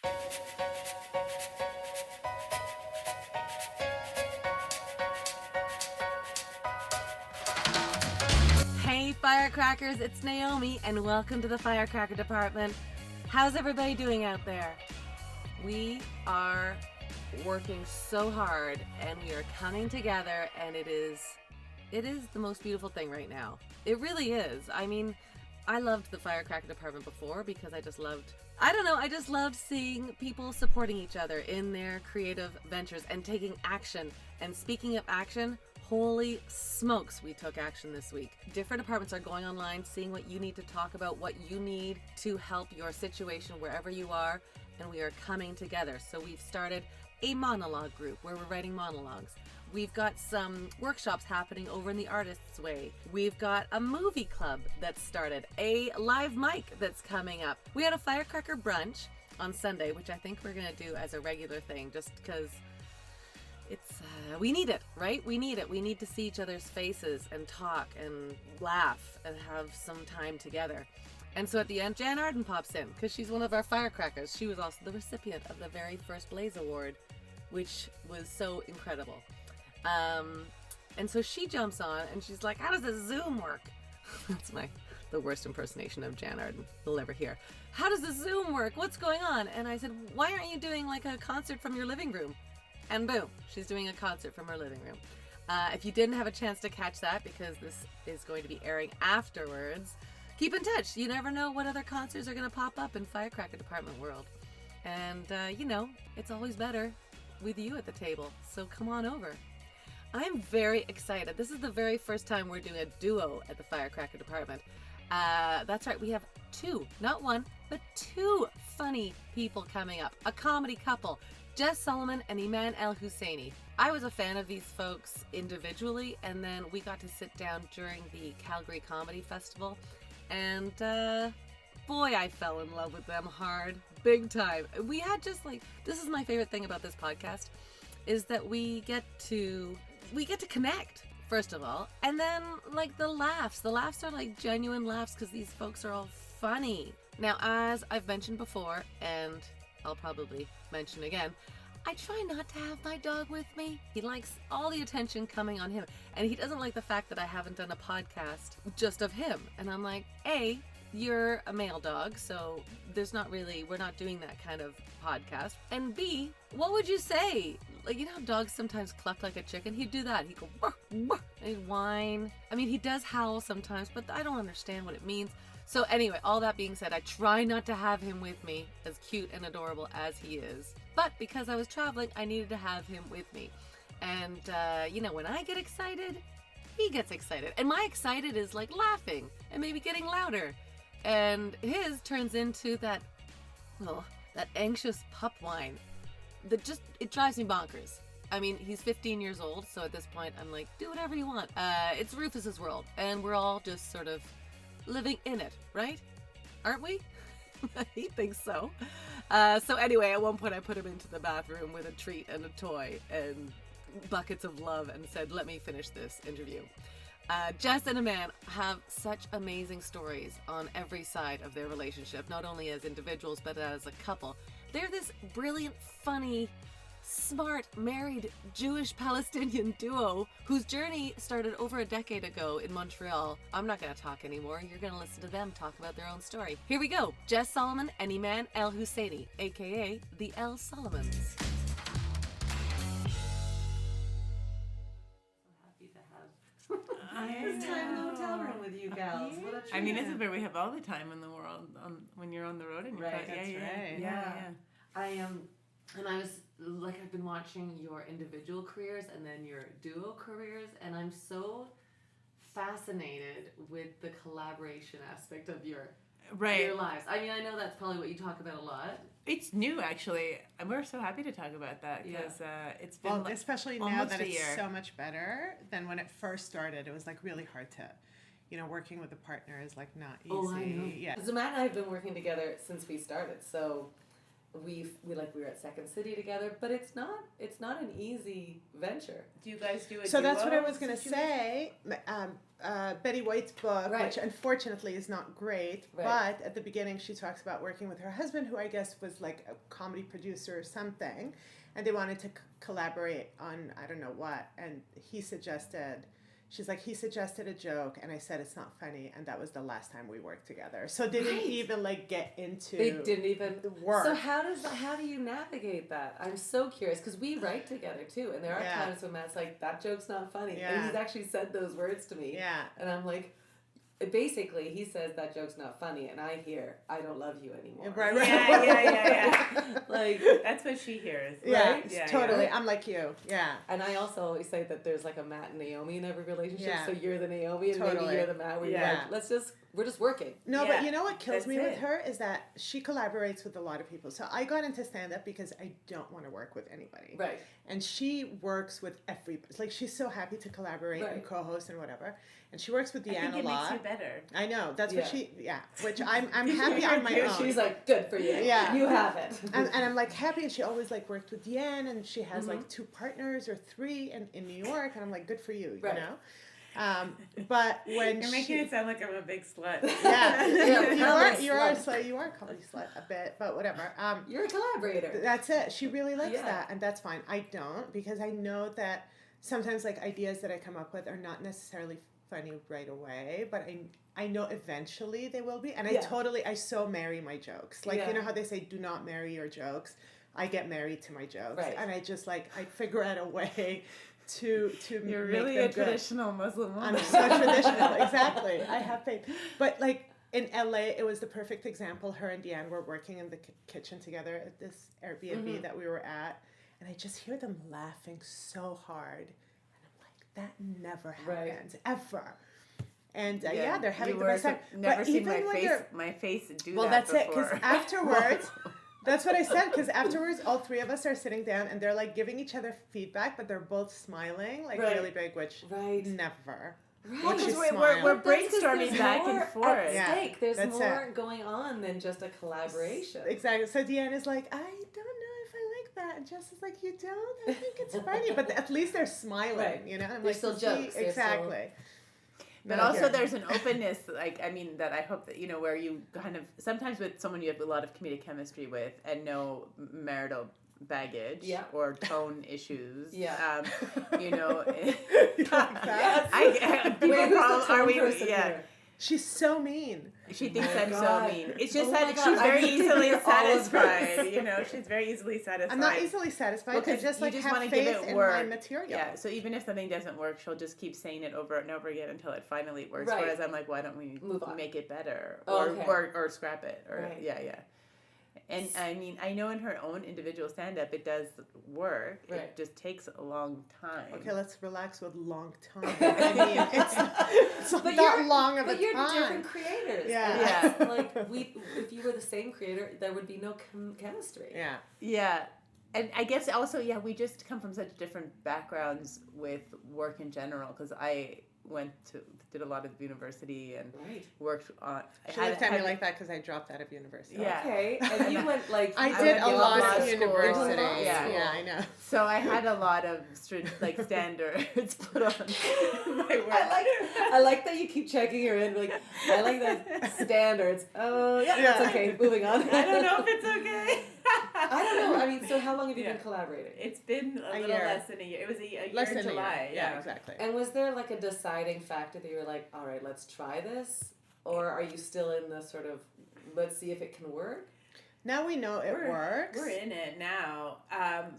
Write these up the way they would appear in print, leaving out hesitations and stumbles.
Hey firecrackers, it's Naomi and welcome to the Firecracker Department. How's everybody doing out there? We are working so hard and we are coming together, and it is the most beautiful thing right now. It really is. I mean, I loved the Firecracker Department before because I just loved seeing people supporting each other in their creative ventures and taking action. And speaking of action, holy smokes, we took action this week. Different departments are going online, seeing what you need to talk about, what you need to help your situation wherever you are, and we are coming together. So we've started a monologue group where we're writing monologues. We've got some workshops happening over in the Artist's Way. We've got a movie club that's started, a live mic that's coming up. We had a firecracker brunch on Sunday, which I think we're gonna do as a regular thing just because it's we need it, right? We need it. We need to see each other's faces and talk and laugh and have some time together. And so at the end, Jan Arden pops in because she's one of our firecrackers. She was also the recipient of the very first Blaze Award, which was so incredible. And so she jumps on and she's like, how does the Zoom work? That's the worst impersonation of Jan Arden you'll ever hear. How does the Zoom work? What's going on? And I said, why aren't you doing like a concert from your living room? And boom, she's doing a concert from her living room. If you didn't have a chance to catch that, because this is going to be airing afterwards, keep in touch. You never know what other concerts are going to pop up in Firecracker Department world. And, it's always better with you at the table. So come on over. I'm very excited. This is the very first time we're doing a duo at the Firecracker Department. That's right, we have two, not one, but two funny people coming up. A comedy couple, Jess and Eman El Husseini. I was a fan of these folks individually, and then we got to sit down during the YYComedy Festival, and boy, I fell in love with them hard, big time. We had just this is my favorite thing about this podcast, is that we get to connect, first of all, and then the laughs are like genuine laughs because these folks are all funny. Now, as I've mentioned before, and I'll probably mention again, I try not to have my dog with me. He likes all the attention coming on him, and he doesn't like the fact that I haven't done a podcast just of him. And I'm like, A, you're a male dog, so we're not doing that kind of podcast. And B, what would you say? You know how dogs sometimes cluck like a chicken? He'd do that. He'd go, bark, bark, and he'd whine. I mean, he does howl sometimes, but I don't understand what it means. So anyway, all that being said, I try not to have him with me, as cute and adorable as he is. But because I was traveling, I needed to have him with me. And, when I get excited, he gets excited. And my excited is laughing and maybe getting louder. And his turns into that anxious pup whine that it drives me bonkers. I mean, he's 15 years old, so at this point I'm like, do whatever you want. It's Rufus's world, and we're all just sort of living in it, right? Aren't we? He thinks so. So anyway, at one point I put him into the bathroom with a treat and a toy and buckets of love and said, let me finish this interview. Jess and Eman have such amazing stories on every side of their relationship, not only as individuals, but as a couple. They're this brilliant, funny, smart, married Jewish Palestinian duo whose journey started over a decade ago in Montreal. I'm not going to talk anymore. You're going to listen to them talk about their own story. Here we go. Jess and Eman El Husseini, aka the El-Salomons. It's time in the hotel room with you gals. What a treat. I mean, this is where we have all the time in the world when you're on the road and you're right. That's right. Yeah. I am, and I was I've been watching your individual careers and then your duo careers, and I'm so fascinated with the collaboration aspect of your lives. I mean, I know that's probably what you talk about a lot. It's new, actually, and we're so happy to talk about that because it's been especially now that it's so much better than when it first started. It was really hard to, working with a partner is not easy. Oh, I know. Yeah. Eman and I have been working together since we started, so we were at Second City together, but it's not an easy venture. Do you guys do it? So that's what I was going to say. Betty White's book, which unfortunately is not great, but at the beginning she talks about working with her husband, who I guess was like a comedy producer or something, and they wanted to collaborate on I don't know what, and he suggested a joke, and I said it's not funny, and that was the last time we worked together. So they didn't even get into. They didn't even work. So how do you navigate that? I'm so curious because we write together too, and there are times when Matt's like, "That joke's not funny," and he's actually said those words to me. Yeah. And I'm like. Basically, he says that joke's not funny, and I hear, I don't love you anymore. Right. Yeah. Like, that's what she hears. Right? Yeah, totally. Yeah. I'm like you. Yeah. And I also always say that there's like a Matt and Naomi in every relationship, Yeah. so you're the Naomi, and maybe you're the Matt, where you're like, we're just working. No, but you know what kills me with her is that she collaborates with a lot of people. So I got into stand-up because I don't want to work with anybody. Right. And she works with everybody. Like, she's so happy to collaborate and co-host and whatever. And she works with Deanne a lot. It makes you better. I know. That's what which I'm happy on my own. She's like, good for you. Yeah. You have it. And I'm like happy, and she always like worked with Deanne, and she has like 2 partners or 3 in New York, and I'm like, good for you, you know? But when you're making it sound like I'm a big slut. You are a comedy slut a bit, but whatever. You're a collaborator. That's it. She really likes that, and that's fine. I don't, because I know that sometimes like ideas that I come up with are not necessarily funny right away, but I know eventually they will be, and I so marry my jokes. Like you know how they say, do not marry your jokes. I get married to my jokes, and I just I figure out a way to You're make really them a traditional Muslim woman. I'm so traditional, exactly. I have faith, but like in LA, it was the perfect example. Her and Deanne were working in the kitchen together at this Airbnb that we were at, and I just hear them laughing so hard. That never happens ever, and they're having the best time. Never seen my face do that. Well, that's before. it. Because afterwards, that's what I said. Because afterwards, all 3 of us are sitting down, and they're like giving each other feedback, but they're both smiling really big, which never. Well, because we're brainstorming back and forth. At stake. There's more going on than just a collaboration. Exactly. So Deanne is like, I don't know if I like that. And Jess is like, you don't? I think it's funny. But at least they're smiling, you know? I'm There's still jokes. Exactly. But also there's an openness, that I hope that, where you kind of, sometimes with someone you have a lot of comedic chemistry with and no marital baggage or tone issues. Yeah. She's so mean. She thinks I'm so mean. It's just that she's very easily satisfied. She's very easily satisfied. I'm not easily satisfied. I just want to have give faith it in work. my material. Yeah. So even if something doesn't work, she'll just keep saying it over and over again until it finally works. Right. Whereas I'm like, why don't we make it better or scrap it or And I mean, I know in her own individual stand-up, it does work. Right. It just takes a long time. Okay, let's relax with long time. I mean, it's not long of a time. But you're different creators. Yeah. Like, if you were the same creator, there would be no chemistry. Yeah. Yeah. And I guess also, we just come from such different backgrounds with work in general. Because I did a lot of university and worked on. She looked at me like that because I dropped out of university. Yeah. Okay, and you went I did a lot of university. Yeah, I know. So I had a lot of standards put on my work. I like that you keep checking her in. Like, I like that standards. Oh, that's okay. Moving on. I don't know if it's okay. I don't know. I mean, so how long have you been collaborating? It's been a little less than a year. It was a year in July. Yeah, exactly. And was there like a deciding factor that you were like, all right, let's try this? Or are you still in the sort of, let's see if it can work? Now we know it works. We're in it now.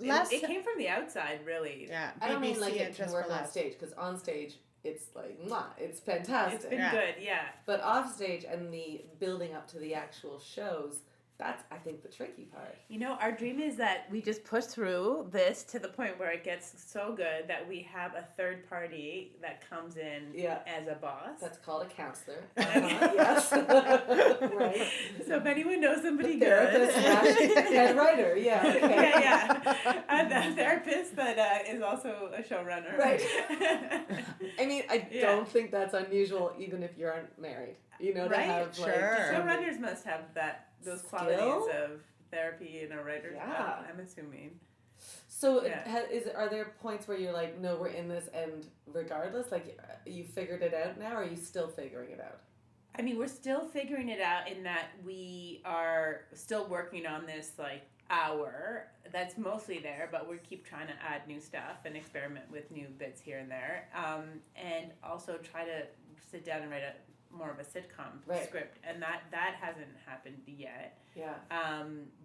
It came from the outside, really. Yeah. I don't mean like it can work on stage, because on stage, it's like, it's fantastic. It's been good, yeah. But off stage and the building up to the actual shows, that's, I think, the tricky part. Our dream is that we just push through this to the point where it gets so good that we have a third party that comes in as a boss. That's called a counselor. Yes. Right. So if anyone knows somebody good. Head writer, okay. Yeah. A therapist that is also a showrunner. Right. I mean, I don't think that's unusual even if you aren't married. To have showrunners must have those qualities of therapy. therapy and a writer's Yeah. I'm assuming. So are there points where you're like, no, we're in this, and regardless, like, you figured it out now, or are you still figuring it out? I mean, we're still figuring it out in that we are still working on this, like, hour that's mostly there, but we keep trying to add new stuff and experiment with new bits here and there, and also try to sit down and write more of a sitcom script, and that hasn't happened yet. Yeah.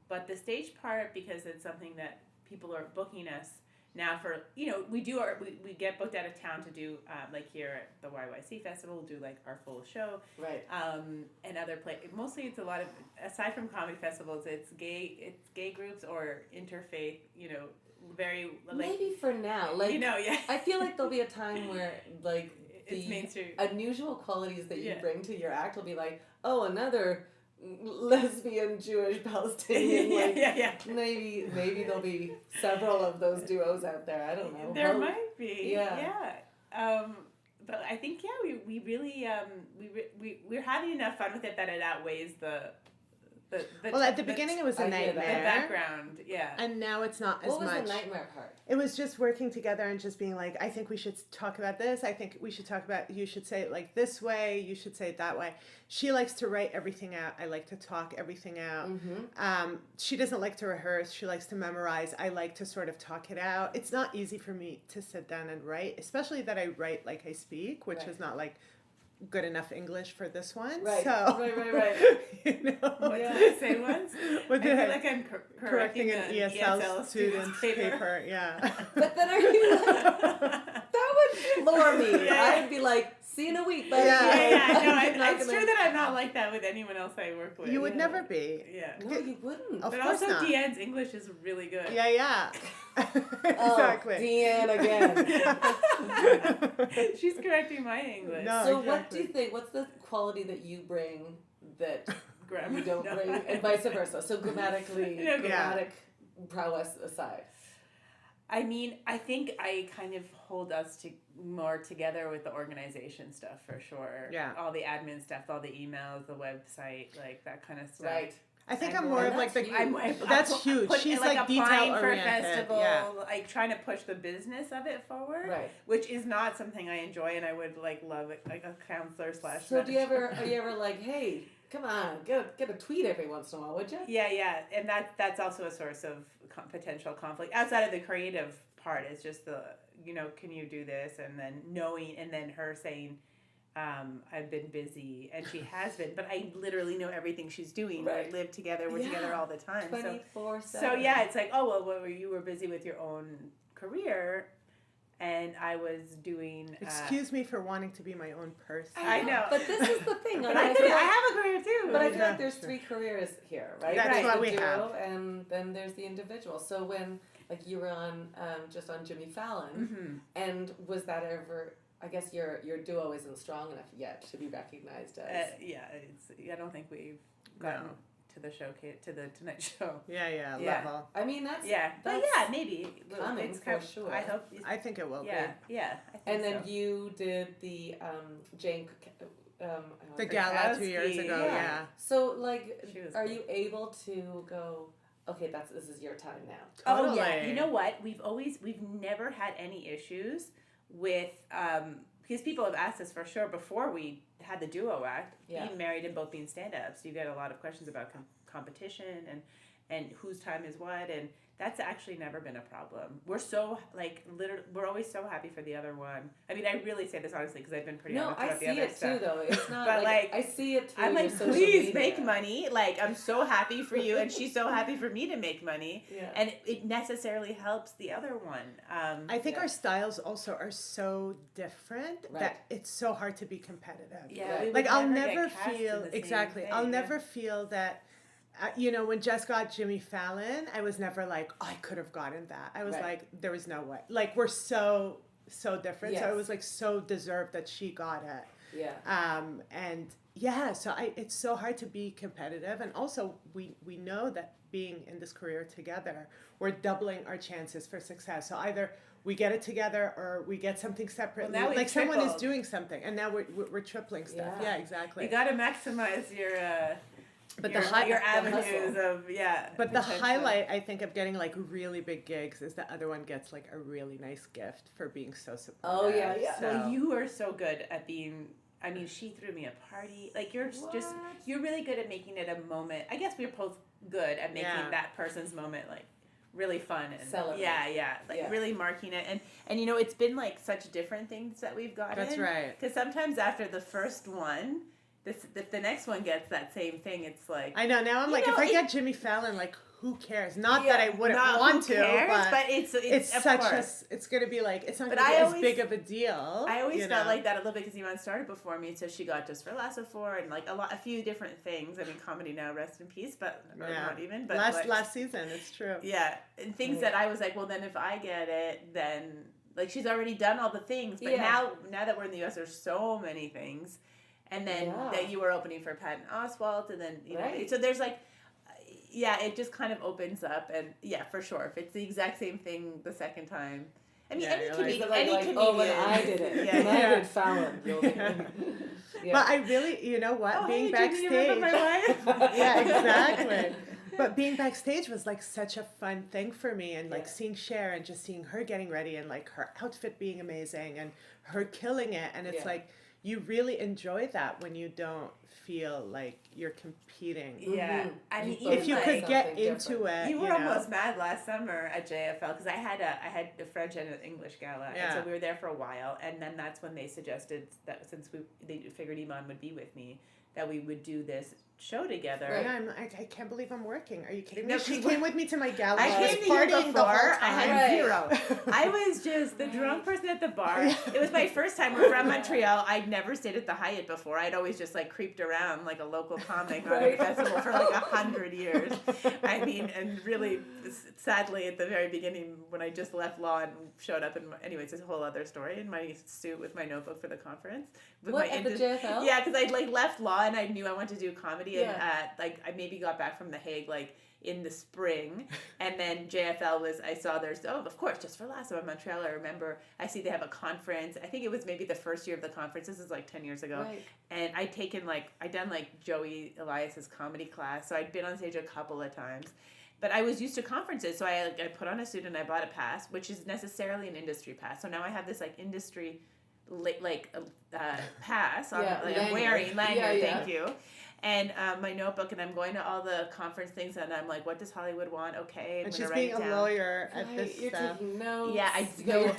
But the stage part, because it's something that people are booking us now for, we get booked out of town to do, like here at the YYC Festival, we'll do like our full show. Right. And other mostly it's a lot of, aside from comedy festivals, it's gay groups or interfaith, very, like. Maybe for now. Like, I feel like there'll be a time where, like, it's the mainstream. unusual qualities that you bring to your act will be like, oh, another lesbian Jewish Palestinian, maybe there'll be several of those duos out there. I don't know. There might be. But I think we really we're having enough fun with it that it outweighs the well, at the beginning it was a nightmare. The background, and now it's not as much. What was the nightmare part? It was just working together and just being like, I think we should talk about this. I think we should talk about, you should say it like this way. You should say it that way. She likes to write everything out. I like to talk everything out. Mm-hmm. She doesn't like to rehearse. She likes to memorize. I like to sort of talk it out. It's not easy for me to sit down and write, especially that I write like I speak, which is not like good enough English for this one. Right. So, right. What did I say once? I feel like I'm correcting an ESL student's paper. Yeah. But then are you like, that would floor me. I'd be like, see you in a week, buddy. No, it's true that I'm not like that with anyone else I work with. You would never be. Yeah. No, you wouldn't. Of but course also, not. Deanne's English is really good. Yeah. Exactly. Oh, Deanne again. She's correcting my English. No, so what do you think? What's the quality that you bring that you don't bring, and vice versa? So grammatic prowess aside. I mean, I think I kind of hold us more together with the organization stuff for sure. Yeah. All the admin stuff, all the emails, the website, like that kind of stuff. Right. I think I'm more of like the. That's huge. She's like detail applying for a oriented. festival, like trying to push the business of it forward. Right. Which is not something I enjoy, and I would love it, like a counselor / So are you ever like, hey, come on, get a tweet every once in a while, would you? Yeah, and that's also a source of potential conflict outside of the creative part. It's just the can you do this, and then knowing, and then her saying, I've been busy, and she has been, but I literally know everything she's doing. Right. We live together, we're together all the time. 24/7. So it's like, oh well, you were busy with your own career, and I was doing. Excuse me for wanting to be my own person. I know, but this is the thing. But I have a career too. But I feel like there's 3 careers here, right? That's what we duo, have. And then there's the individual. So when you were on just on Jimmy Fallon, and was that ever? I guess your duo isn't strong enough yet to be recognized as. I don't think we've gotten to the showcase, to the Tonight Show. Yeah, level. I mean that's maybe coming for sure. I hope. I think it will be. Yeah. I think and then you did the Jane. The gala 2 years ago. Yeah. So like, are good. you able to go? Okay, this is your time now. Totally. Oh yeah. You know what? We've never had any issues with because people have asked us for sure before we had the duo act, being married and both being stand-ups. You get a lot of questions about competition and whose time is what, and that's actually never been a problem. We're so we're always so happy for the other one. I mean, I really say this honestly because I've been pretty honest about the other stuff. No, I see it too, though. It's not but I see it too. I'm like, social please media. make money. Like, I'm so happy for you, and she's so happy for me to make money. Yeah. And it necessarily helps the other one. I think our styles also are so different that it's so hard to be competitive. Yeah, Right. Like I'll never never get cast in feel the same exactly. thing, I'll never feel that. When Jess got Jimmy Fallon, I was never like, I could have gotten that. I was like, there was no way. Like, we're so different. Yes. So it was like so deserved that she got it. Yeah. So it's so hard to be competitive. And also, we know that being in this career together, we're doubling our chances for success. So either we get it together or we get something separately. Well, now like someone is tripled. doing something, and now we're tripling stuff. Yeah. Yeah, exactly. You got to maximize your But your avenues of But the highlight, I think, of getting like really big gigs is the other one gets like a really nice gift for being so supportive. Oh yeah. So well, you are so good at being. I mean, she threw me a party. Like you're really good at making it a moment. I guess we're both good at making that person's moment like really fun and celebrate. Really marking it. And you know, it's been like such different things that we've gotten. That's right. Because sometimes after the first one. If the next one gets that same thing, it's like... I know, now I'm like, if I get Jimmy Fallon, like, who cares? Not that I wouldn't want to, but it's such course. It's going to be like, it's not going to be as big of a deal. I always felt like that a little bit because Eman started before me, so she got Just for Laughs before, and like a few different things. I mean, comedy now, rest in peace, but not even. But last season, it's true. Yeah, and things that I was like, well, then if I get it, then... Like, she's already done all the things, but now that we're in the U.S., there's so many things. And then that you were opening for Patton Oswalt, and then you know, so there's like, it just kind of opens up, and for sure, if it's the exact same thing the second time, I mean, any comedian, oh, when I did it, when I did Fallon, But I really, you know what, being backstage, my wife? Exactly. But being backstage was like such a fun thing for me, and like seeing Cher and just seeing her getting ready and like her outfit being amazing and her killing it, and it's like. You really enjoy that when you don't feel like you're competing. Yeah. I mean, if you could get into it. You were almost mad last summer at JFL because I had a French and an English gala. And so we were there for a while. And then that's when they suggested that since they figured Eman would be with me, that we would do this show together. Right. I can't believe I'm working. Are you kidding me? She came with me to my gala. I came to you before. I had zero. I was just the drunk person at the bar. It was my first time. We're from Montreal. I'd never stayed at the Hyatt before. I'd always just like creeped around like a local comic on a festival for like 100 years. I mean, and really, sadly, at the very beginning when I just left law and showed up anyways, it's a whole other story in my suit with my notebook for the conference. At the JFL? Yeah, because I'd like left law and I knew I wanted to do comedy. And like I maybe got back from The Hague like in the spring, and then JFL was, I saw there's, of course, Just for Laughs in Montreal. I remember I see they have a conference. I think it was maybe the first year of the conference. This is like 10 years ago. Right. And I'd done like Joey Elias's comedy class, so I'd been on stage a couple of times. But I was used to conferences, so I put on a suit and I bought a pass, which is necessarily an industry pass. So now I have this like industry pass on, I'm wearing lanyard. Thank you. And my notebook, and I'm going to all the conference things, and I'm like, what does Hollywood want? Okay, I'm and she's being a lawyer at this You're taking notes. Yeah,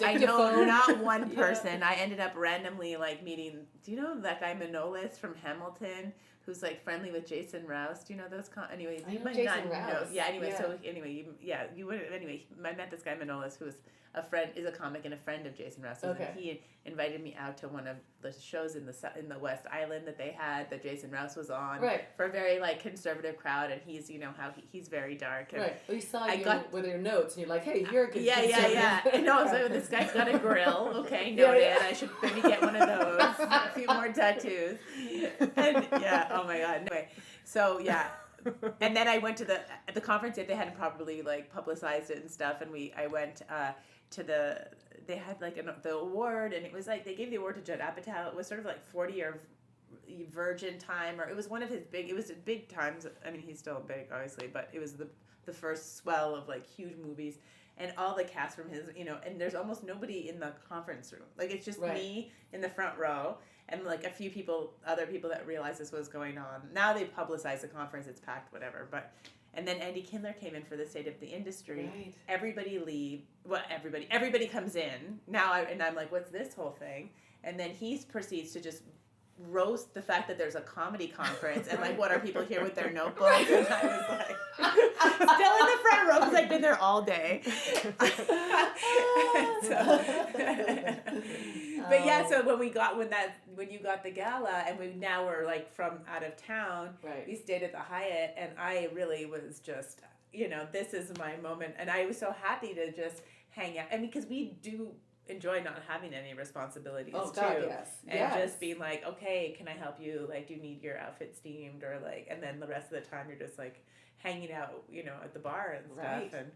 I know not one person. I ended up randomly like meeting. Do you know that guy Manolis from Hamilton, who's like friendly with Jason Rouse? Do you know those? Anyway, you might not know. Yeah. Anyway, you wouldn't. Anyway, I met this guy Manolis, who's is a comic and a friend of Jason Rouse. Okay. And he invited me out to one of the shows in the West Island that they had that Jason Rouse was on for a very like conservative crowd, and he's he's very dark. And well, you saw with your notes, and you're like, hey, you're a good conservative. No, so this guy's got a grill. Okay, noted. I should maybe get one of those. A few more tattoos. And oh my god. Anyway, so and then I went to the conference that they hadn't properly like publicized it and stuff, and I went to they had like the award, and it was like they gave the award to Judd Apatow. It was sort of like 40-year Virgin time, or it was one of his big times. I mean, he's still big, obviously, but it was the first swell of like huge movies, and all the cast from his, and there's almost nobody in the conference room. Like it's just me in the front row, and like a few other people that realized this was going on. Now they publicized the conference; it's packed, whatever, but. And then Andy Kindler came in for the State of the Industry. Right. Everybody comes in. I'm like, what's this whole thing? And then he proceeds to just roast the fact that there's a comedy conference and like, what are people here with their notebooks? And I was like, still in the front row because I've been there all day. But so when you got the gala, and we're like from out of town, we stayed at the Hyatt, and I really was just, this is my moment, and I was so happy to just hang out. I mean, because we do enjoy not having any responsibilities too, and just being like, okay, can I help you? Like, do you need your outfit steamed, or like, and then the rest of the time you're just like hanging out, at the bar and stuff, and.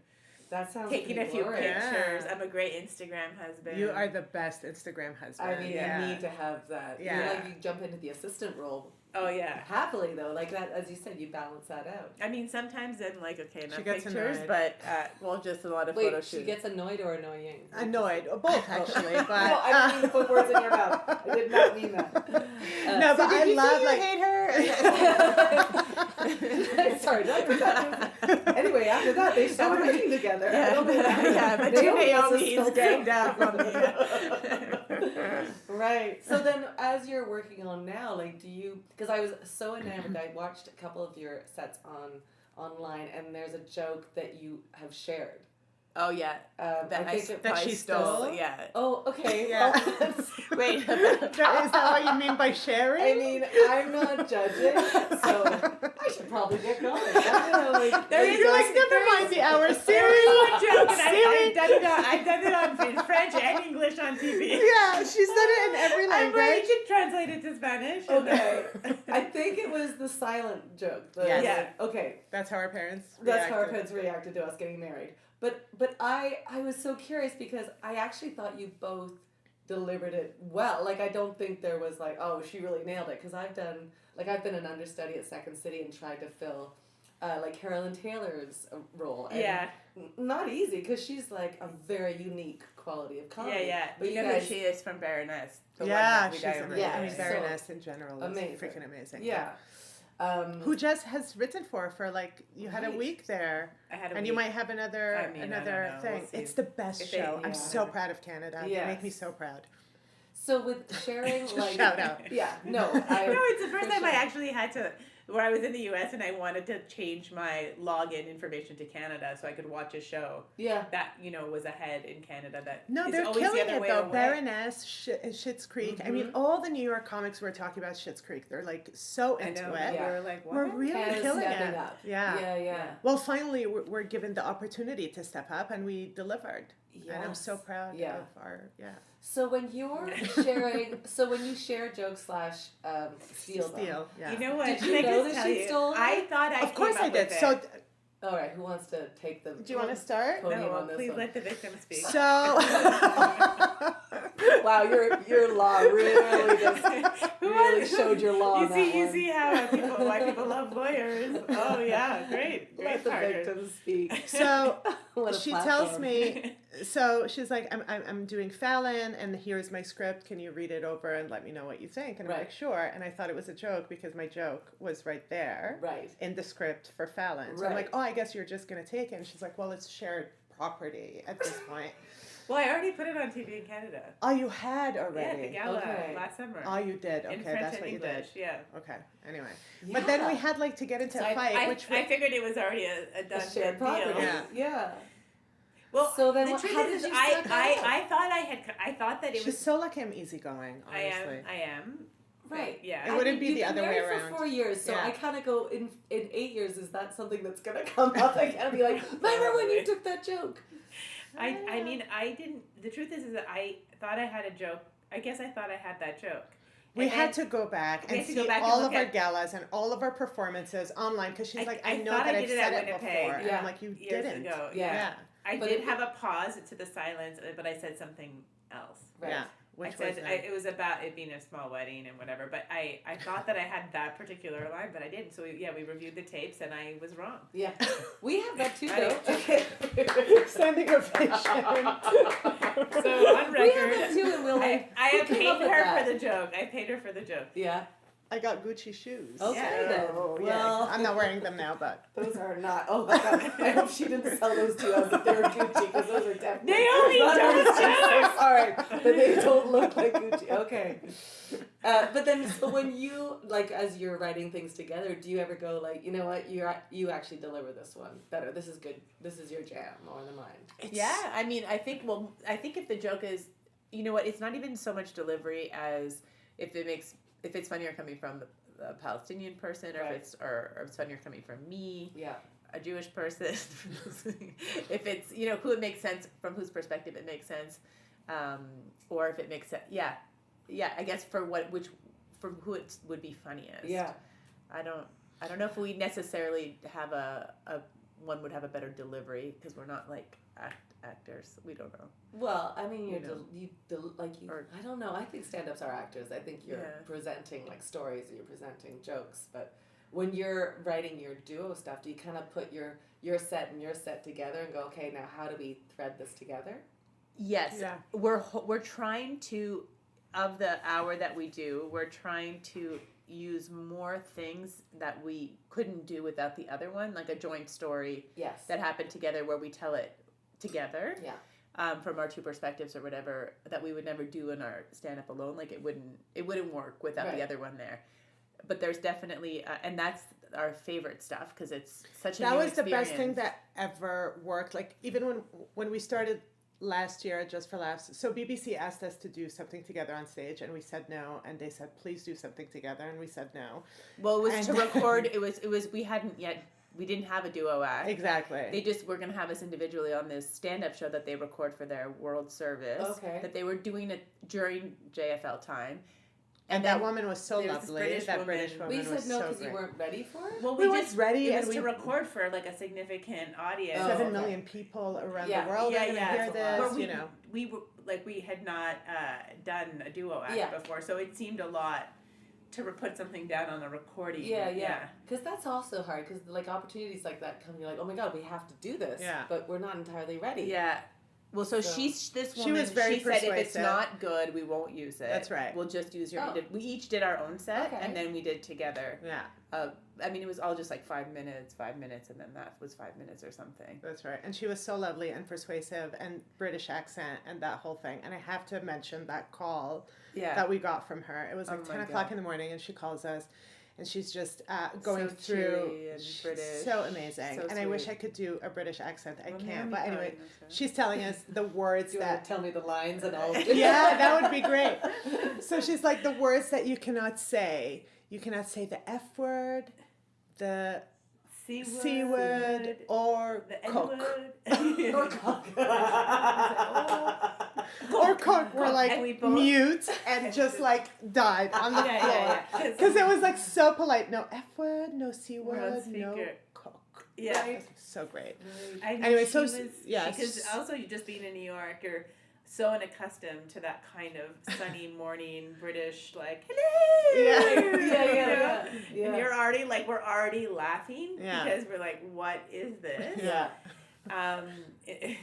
That sounds taking a few pictures. I'm a great Instagram husband. You are the best Instagram husband. I mean, you need to have that. Yeah. You jump into the assistant role Oh yeah. Happily though, like that, as you said, you balance that out. I mean, sometimes I'm like, okay, enough She gets pictures, annoyed. but just a lot of Wait, photo she shoots. gets annoyed or annoying? Annoyed, both actually. But no, I didn't mean to put words in your mouth. I did not mean that. No, but I love like. Hate her. Sorry, did I put that? Anyway, after that, they started working together. Yeah, but two Naomi's ganged up on me. Right. So then, as you're working on now, like, do you? Because I was so enamored. I watched a couple of your sets online, and there's a joke that you have shared. Oh yeah, that she stole. Yeah. Oh, okay. Yeah. Well, Wait. Is that what you mean by sharing? I mean, I'm not judging, so I should probably get going. You're like, never mind the hour. There is one joke, and Siri. I've done it in French and English on TV. Yeah, she's done it in every I'm ready language. to translate it to Spanish. Okay. I think it was the silent joke. Yes. Yeah. Okay. That's how our parents. That's how our reacted. parents reacted to us getting married. But I was so curious because I actually thought you both delivered it well. Like, I don't think there was like, oh, she really nailed it. Because I've been an understudy at Second City and tried to fill like Carolyn Taylor's role. And Yeah. Not easy because she's like a very unique quality of comedy. Yeah. But you know guys, who she is from Baroness. The Yeah, one that we she's died over. amazing. I mean, So Baroness in general is amazing. freaking amazing. Yeah. Who Jess has written for like you had a week there, I had a and week. you might have another I mean, I don't know. thing. We'll see. It's the best If they- show. yeah. I'm so proud of Canada. They make me so proud. So with sharing, Just like, shout out. Yeah. No. No, it's the first for time I sure. actually had to, where I was in the U.S. and I wanted to change my login information to Canada so I could watch a show Yeah. that, was ahead in Canada. That No, is they're always killing the other it way though. away. Baroness, Schitt's Creek. I mean, all the New York comics were talking about Schitt's Creek. They're like so I into know. it. We were like, what? We're really Canada's killing stepping it. up. Yeah. Yeah. Well, finally, we're given the opportunity to step up, and we delivered. And I'm so proud of our So when you're sharing, when you share jokes / steal them. Yeah. You know what? Did you Can I know just that tell she you? stole them? I thought I Of course came I up did. with So, it. All right, who wants to take the? do you want to start? podium No, on this please one? let the victim speak. So. Wow, your law really just showed your law. You see how why people love lawyers. Oh yeah, great Let the partners. victim speak. So What a she platform. tells me. So she's like, I'm doing Fallon, and here's my script. Can you read it over and let me know what you think? And I'm like, sure. And I thought it was a joke because my joke was right there, in the script for Fallon. So I'm like, oh, I guess you're just gonna take it. And she's like, well, it's shared property at this point. Well, I already put it on TV in Canada. Oh, you had already. Yeah, the gala Okay. last summer. Oh, you did. Okay, in French that's and what English. you did. Yeah. Okay. Anyway, but then we had like to get into a fight, I figured it was already a done shared property. deal. Yeah. Well, so then the what, truth how is, did you I set that up? I thought that it She's was. so like him, easygoing. Honestly, I am. Right. Yeah. It wouldn't be the other way You've been around. married for 4 years, so Yeah. I kind of go in 8 years. Is that something that's gonna come up again? And be like, remember when you took that joke? I mean, I didn't. The truth is that I thought I had a joke. I guess I thought I had that joke. We had to go back and see all of our galas and all of our performances online because she's like, I know that I've said it before. And I'm like, you didn't. Ago. Yeah. I did have a pause to the silence, but I said something else. Right. Yeah. It was about it being a small wedding and whatever, but I thought that I had that particular line, but I didn't. So we reviewed the tapes and I was wrong. Yeah, we have that too, though. Okay. Standing ovation. So on record, we have that too, and we'll like. I have who came up paid with her that? for the joke. I paid her for the joke. Yeah. I got Gucci shoes. Okay Yeah. then. Oh, yeah. Well, I'm not wearing them now, but those are not. Oh my god! I hope she didn't sell those to us. If they were Gucci, because those are definitely. Naomi, don't I'm sell so sorry, but they don't look like Gucci. Okay. But then, so when you like, as you're writing things together, do you ever go like, you know what, you actually deliver this one better. This is good. This is your jam more than mine. Yeah, I mean, I think if the joke is, you know what, it's not even so much delivery as if it's funnier coming from a Palestinian person, or if it's funnier coming from me, a Jewish person, if it's who it makes sense from, whose perspective it makes sense, or if it makes sense, I guess for who it would be funniest. Yeah. I don't know if we necessarily have a one would have a better delivery because we're not like actors. We don't know. Well, I mean, Or- I don't know. I think stand-ups are actors. I think you're Yeah. presenting like stories or you're presenting jokes. But when you're writing your duo stuff, do you kind of put your set and your set together and go, okay, now how do we thread this together? Yes, Yeah. we're trying to, of the hour that we do, we're trying to use more things that we couldn't do without the other one, like a joint story Yes. that happened together where we tell it together. Yeah. From our two perspectives or whatever, that we would never do in our stand-up alone. Like it wouldn't work without Right. the other one there. But there's definitely, and that's our favorite stuff because it's such a That new was the best thing experience. that ever worked. Like even when we started last year at Just for Laughs, so BBC asked us to do something together on stage, and we said no, and they said please do something together, and we said no. Well, it was And- to record. It was we didn't have a duo act. Exactly. They just were going to have us individually on this stand-up show that they record for their World Service. Okay. That they were doing it during JFL time. and then that woman was so there was this lovely. British That woman. British woman But you was said no so because you great. weren't ready for it? Well, We weren't just ready, It and was we- to record for like a significant audience. Oh, 7 okay. million people around Yeah. the world Yeah, are going to yeah, hear it's a lot. this, But we, you know. we were like we had not done a duo act Yeah. before, so it seemed a lot to put something down on a recording. Yeah. Because that's also hard. Because like opportunities like that come, you're like, oh my god, we have to do this. Yeah. But we're not entirely ready. Yeah. Well, so So- this She woman, was very she said if it's persuasive. not good, we won't use it. That's right. We'll just use your. Oh. We each did our own set, Okay. and then we did together. Yeah, I mean, it was all just like 5 minutes, and then that was 5 minutes or something. that's right. And she was so lovely and persuasive and British accent and that whole thing. And I have to mention that call Yeah. that we got from her. It was like Oh 10 my o'clock God. in the morning, and she calls us, and she's just going So through. cheery and she's British. so amazing. So and I wish sweet. I could do a British accent. I Well, can't. Naomi But anyway, probably knows her. she's telling us the words Do you want that. to tell me the lines and all? Yeah, that would be great. So she's like, the words that you cannot say. You cannot say the F word, the C word, or the cook. N-word. Or cock. Or cook were And like we both- mute and just like died on the Yeah, floor. yeah, yeah. Because it was like so polite. No F word, no C We're on word, no speaker. cook. Yeah. It was so great. I mean, Anyway, she so was, yeah, because also you just being in New York, you're so unaccustomed to that kind of sunny morning British like hello. Yeah. Yeah. And you're already like we're already laughing Yeah. because we're like, what is this? Yeah. Um,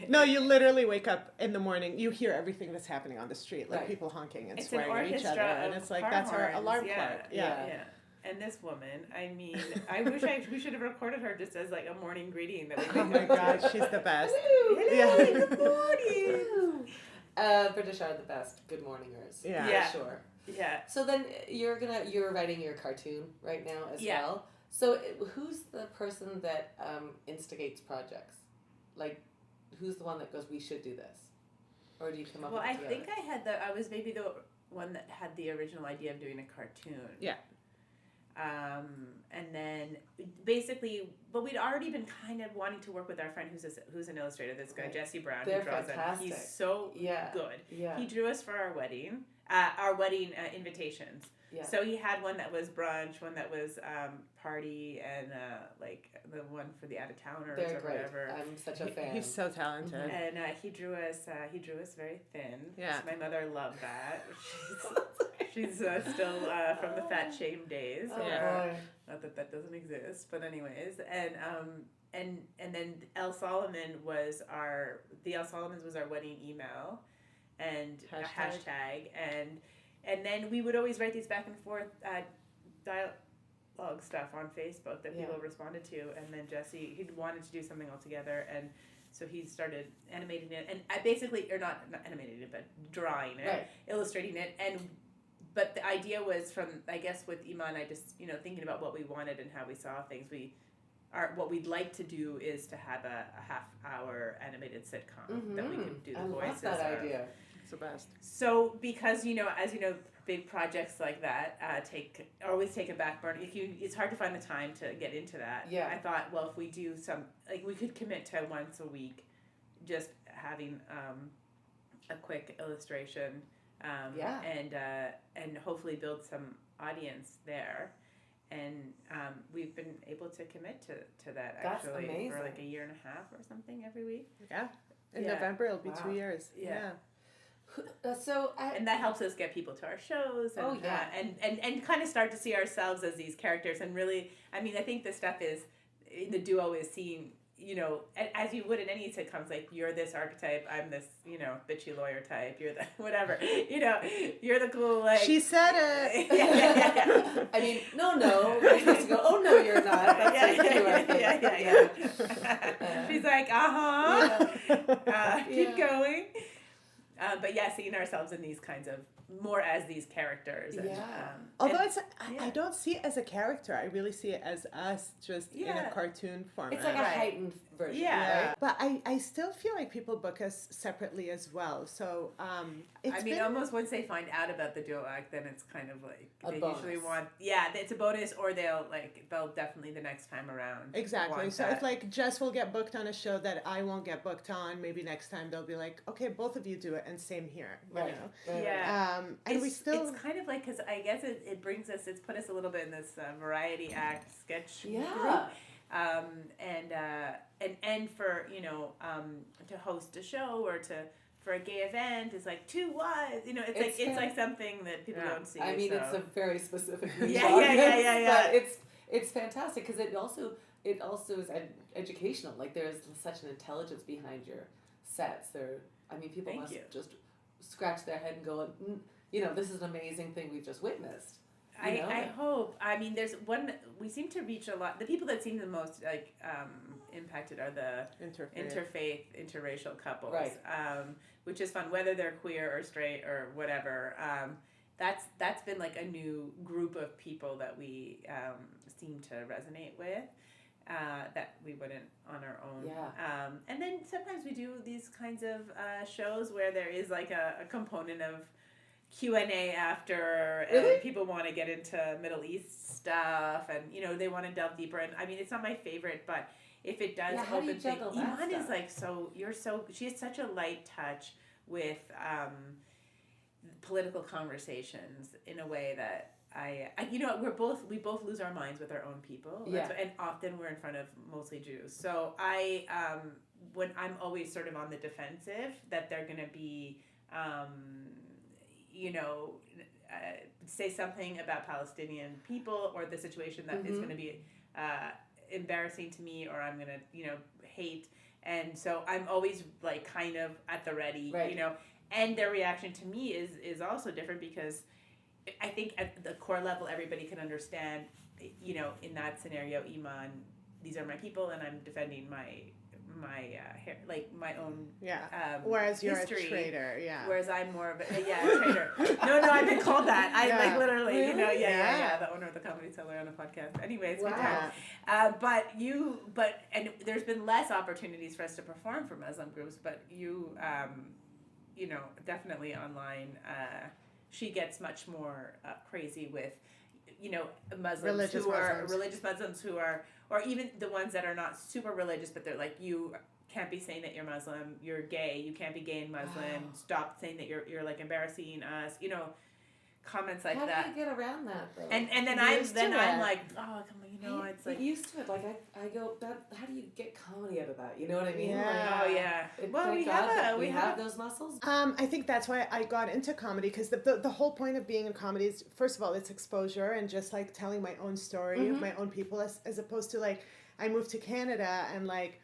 No, you literally wake up in the morning, you hear everything that's happening on the street, like Right. people honking and it's an swearing at each orchestra other, and of it's like car that's our horns, alarm yeah, clock. Yeah. Yeah. And this woman, I mean, I wish we should have recorded her just as like a morning greeting that we Oh make my up to. God, she's the best. Hello, Yeah. good morning. British are the best good morningers. Yeah. Yeah. For sure. Yeah. So then you're writing your cartoon right now as Yeah. well. So who's the person that instigates projects? Like, who's the one that goes, we should do this? Or do you come up Well, with it I together? think I was maybe the one that had the original idea of doing a cartoon. Yeah. And then basically, but we'd already been kind of wanting to work with our friend who's an illustrator. This guy Right. Jesse Brown, They're who draws fantastic. them. He's so Yeah. good. Yeah. He drew us for our wedding invitations. Yeah. So he had one that was brunch, one that was party, and like the one for the out of towners They're or great. whatever. I'm such a fan. He's so talented. And he drew us very thin. Yeah. So my mother loved that. She's still from the fat shame days. Oh, Yeah. boy. Not that doesn't exist, but anyways, and then El-Salomons was our wedding email, and a hashtag, and then we would always write these back and forth dialogue stuff on Facebook that people responded to, and then Jesse, he wanted to do something all together, and so he started animating it, and I basically, or not animating it, but drawing it, Right. illustrating it, but the idea was from, I guess with Eman, I just, thinking about what we wanted and how we saw things, what we'd like to do is to have a half-hour animated sitcom that we could do the I voices love that of. idea. It's the best. So, because, as you know, big projects like that always take a back burner. It's hard to find the time to get into that. Yeah. I thought, well, if we do we could commit to once a week, just having a quick illustration, and hopefully build some audience there. we've been able to commit to that That's actually amazing. for like a year and a half or something every week. Yeah. In Yeah. November, it'll be Wow. 2 years. Yeah. Yeah. And that helps us get people to our shows and, Oh, yeah. and kind of start to see ourselves as these characters. And really, I mean, I think the stuff is, the duo is seen, you know, as you would in any sitcoms, like, you're this archetype, I'm this, you know, bitchy lawyer type, you're the whatever, you know, you're the cool, like... She said it! yeah. I mean, no, we're supposed to go, oh, no, you're not. That's yeah. She's like, keep going. But yeah, seeing ourselves in these kinds of, more as these characters. And, Although I don't see it as a character. I really see it as us just in a cartoon format. It's like a heightened version. Yeah. Right? But I still feel like people book us separately as well. So I mean, almost once they find out about the duo act, then it's kind of like A they bonus. usually want, it's a bonus, or they'll definitely the next time around. Exactly. want So that. if like Jess will get booked on a show that I won't get booked on, maybe next time they'll be like, okay, both of you do it, and same here. You Right. know? Right. Yeah. And we still. It's kind of like, because I guess it brings us, it's put us a little bit in this variety act sketch group. And for, you know, to host a show or for a gay event is like 2 wives, you know, it's like something that people don't see. I mean, it's a very specific niche Yeah. But it's fantastic because it also is educational. Like, there's such an intelligence behind your sets. People must just scratch their head and go, you know, this is an amazing thing we've just witnessed. I hope. I mean, there's one, we seem to reach a lot. The people that seem the most like impacted are the interfaith, interracial couples, right? Which is fun, whether they're queer or straight or whatever. That's been like a new group of people that we seem to resonate with. That we wouldn't on our own. Yeah. And then sometimes we do these kinds of shows where there is like a component of Q&A after, and people want to get into Middle East stuff, and you know, they want to delve deeper. And I mean, it's not my favorite, but if it does how do you open things, juggle that Eman is stuff? like she has such a light touch with political conversations in a way that I you know, we both lose our minds with our own people. And often we're in front of mostly Jews. So when I'm always sort of on the defensive that they're going to be you know, say something about Palestinian people or the situation that is going to be embarrassing to me, or I'm going to, you know, hate. And so I'm always like kind of at the ready, you know, and their reaction to me is also different, because I think at the core level, everybody can understand, you know, in that scenario, Eman, these are my people and I'm defending my like my own whereas you're history. a traitor, Whereas I'm more of a traitor. No, I've been called that. I like literally, really? you know, the owner of the Comedy Cellar on a podcast. Anyways, wow. But there's been less opportunities for us to perform for Muslim groups, but you know, definitely online, she gets much more crazy with, you know, religious Muslims who are, or even the ones that are not super religious, but they're like, you can't be saying that you're Muslim, you're gay, you can't be gay and Muslim, stop saying that you're like embarrassing us, you know, comments like that. How do you get around that though? And then I'm like, oh, come on, you know, it's like, used to it. Like I go, how do you get comedy out of that? You know what I mean? Yeah. oh yeah. Well, we have those muscles. I think that's why I got into comedy, because the whole point of being in comedy is, first of all, it's exposure and just like telling my own story of my own people, as opposed to like, I moved to Canada and like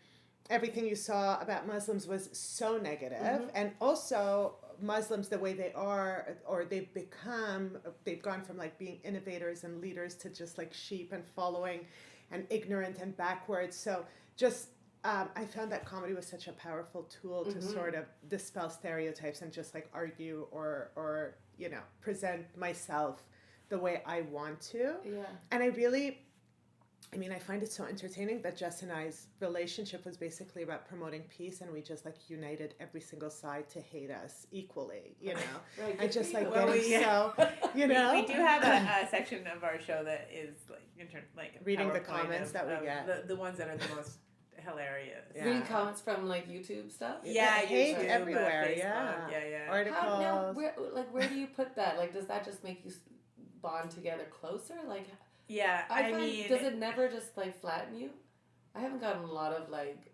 everything you saw about Muslims was so negative, and also Muslims, the way they are, or they've gone from like being innovators and leaders to just like sheep and following and ignorant and backwards. So just I found that comedy was such a powerful tool to sort of dispel stereotypes and just like argue or you know, present myself the way I want to. And I find it so entertaining that Jess and I's relationship was basically about promoting peace, and we just like united every single side to hate us equally, you know. Right, and just like Well, you know. We do have a section of our show that is like reading the PowerPoint comments that we get. the ones that are the most hilarious. Reading comments from like YouTube stuff. Yeah, hate YouTube, everywhere. Facebook, yeah. Articles. Where do you put that? Like, does that just make you bond together closer? Like, Yeah, I mean, does it never just like flatten you? I haven't gotten a lot of like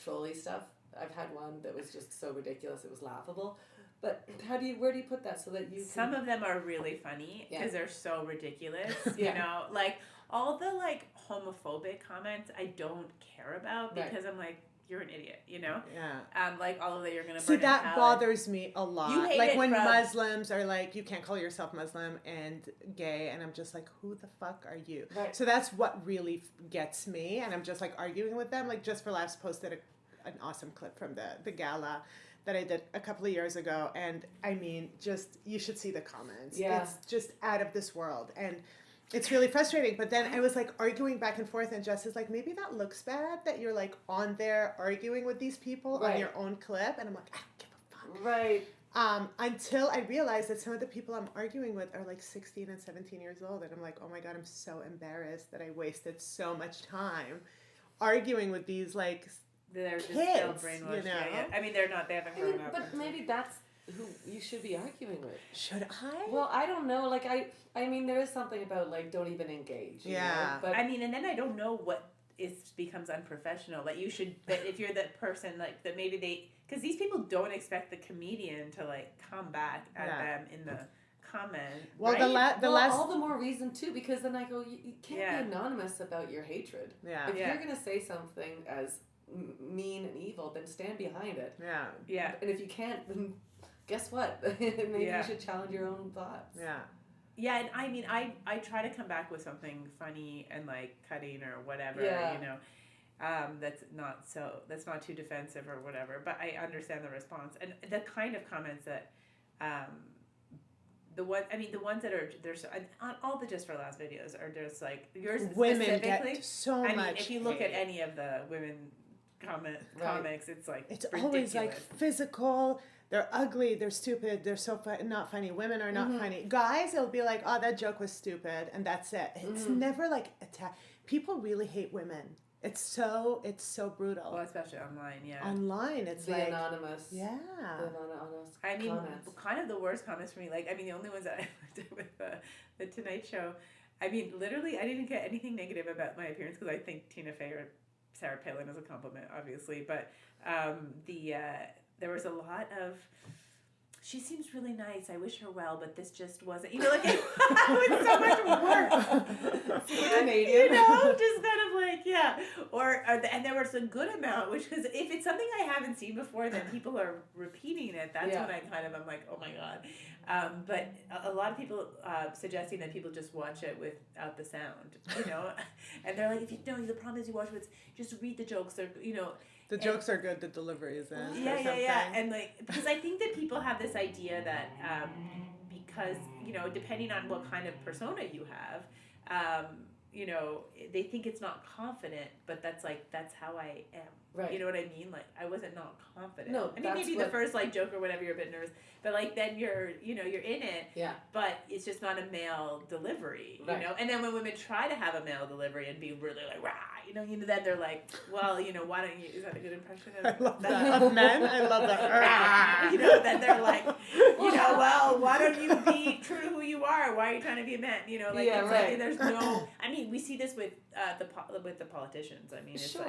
trolley stuff. I've had one that was just so ridiculous it was laughable. But where do you put that so that you? Some of them are really funny because they're so ridiculous. You know, like all the like homophobic comments I don't care about because I'm like, you're an idiot, you know? Yeah. Like all of that you're gonna burn. See, that bothers me a lot. You hate like it when Muslims are like, you can't call yourself Muslim and gay, and I'm just like, who the fuck are you? Right. So that's what really gets me, and I'm just like arguing with them. Like Just for Laughs posted an awesome clip from the gala that I did a couple of years ago, and I mean, just you should see the comments. Yeah. It's just out of this world, and it's really frustrating. But then I was like arguing back and forth, and Jess is like, maybe that looks bad that you're like on there arguing with these people on your own clip, and I'm like, I don't give a fuck. Right. Until I realized that some of the people I'm arguing with are like 16 and 17 years old, and I'm like, oh my God, I'm so embarrassed that I wasted so much time arguing with these like they're just kids, still brainwashed. you know? Yeah. I mean, they're not. They haven't grown up. But maybe that's who you should be arguing with. Should I? Well, I don't know. Like I mean, there is something about like don't even engage. You know? But I mean, and then I don't know what becomes unprofessional. Like you should, that if you're that person, like that maybe because these people don't expect the comedian to like come back at them in the comment. Well, right? the last all the more reason too, because then I go, you can't be anonymous about your hatred. Yeah. If you're gonna say something as mean and evil, then stand behind it. Yeah. Yeah. And if you can't, then guess what? Maybe you should challenge your own thoughts. Yeah. Yeah, and I mean, I try to come back with something funny and like cutting or whatever, you know, that's not too defensive or whatever. But I understand the response and the kind of comments that, the ones that are there's on all the Just for Laughs videos are just like yours women specifically. Get so I much. mean, if you look at any of the women comics, it's like it's ridiculous. always like physical. They're ugly, they're stupid, they're so not funny. Women are not funny. Guys, it'll be like, oh, that joke was stupid, and that's it. It's never like attack. People really hate women. It's so brutal. Well, especially online, Online, it's the like anonymous. Yeah. The anonymous I mean, comments. Kind of the worst comments for me. Like, I mean, the only ones that I did with the Tonight Show. I mean, literally, I didn't get anything negative about my appearance because I think Tina Fey or Sarah Palin is a compliment, obviously. But there was a lot of, she seems really nice. I wish her well, but this just wasn't, you know, like it was so much work. Canadian. You know, just kind of like, and there was a good amount, which, because if it's something I haven't seen before, then people are repeating it. That's when I kind of, I'm like, oh my God. But a lot of people suggesting that people just watch it without the sound, you know, and they're like, the problem is you watch it with, just read the jokes. They're, you know, the jokes are good, the delivery isn't. Yeah. And like, because I think that people have this idea that because, you know, depending on what kind of persona you have, you know, they think it's not confident, but that's how I am. Right. You know what I mean? Like, I wasn't not confident. No, I mean, maybe the first like joke or whatever, you're a bit nervous, but like then you're in it. Yeah. But it's just not a male delivery, you know? And then when women try to have a male delivery and be really like, rah, you know, then they're like, well, you know, why don't you, is that a good impression of I love that. Of men? I love that. You know, then they're like, you know, well, why don't you be true to who you are? Why are you trying to be a man? You know, like, like there's no, I mean, we see this with the politicians. I mean, it's like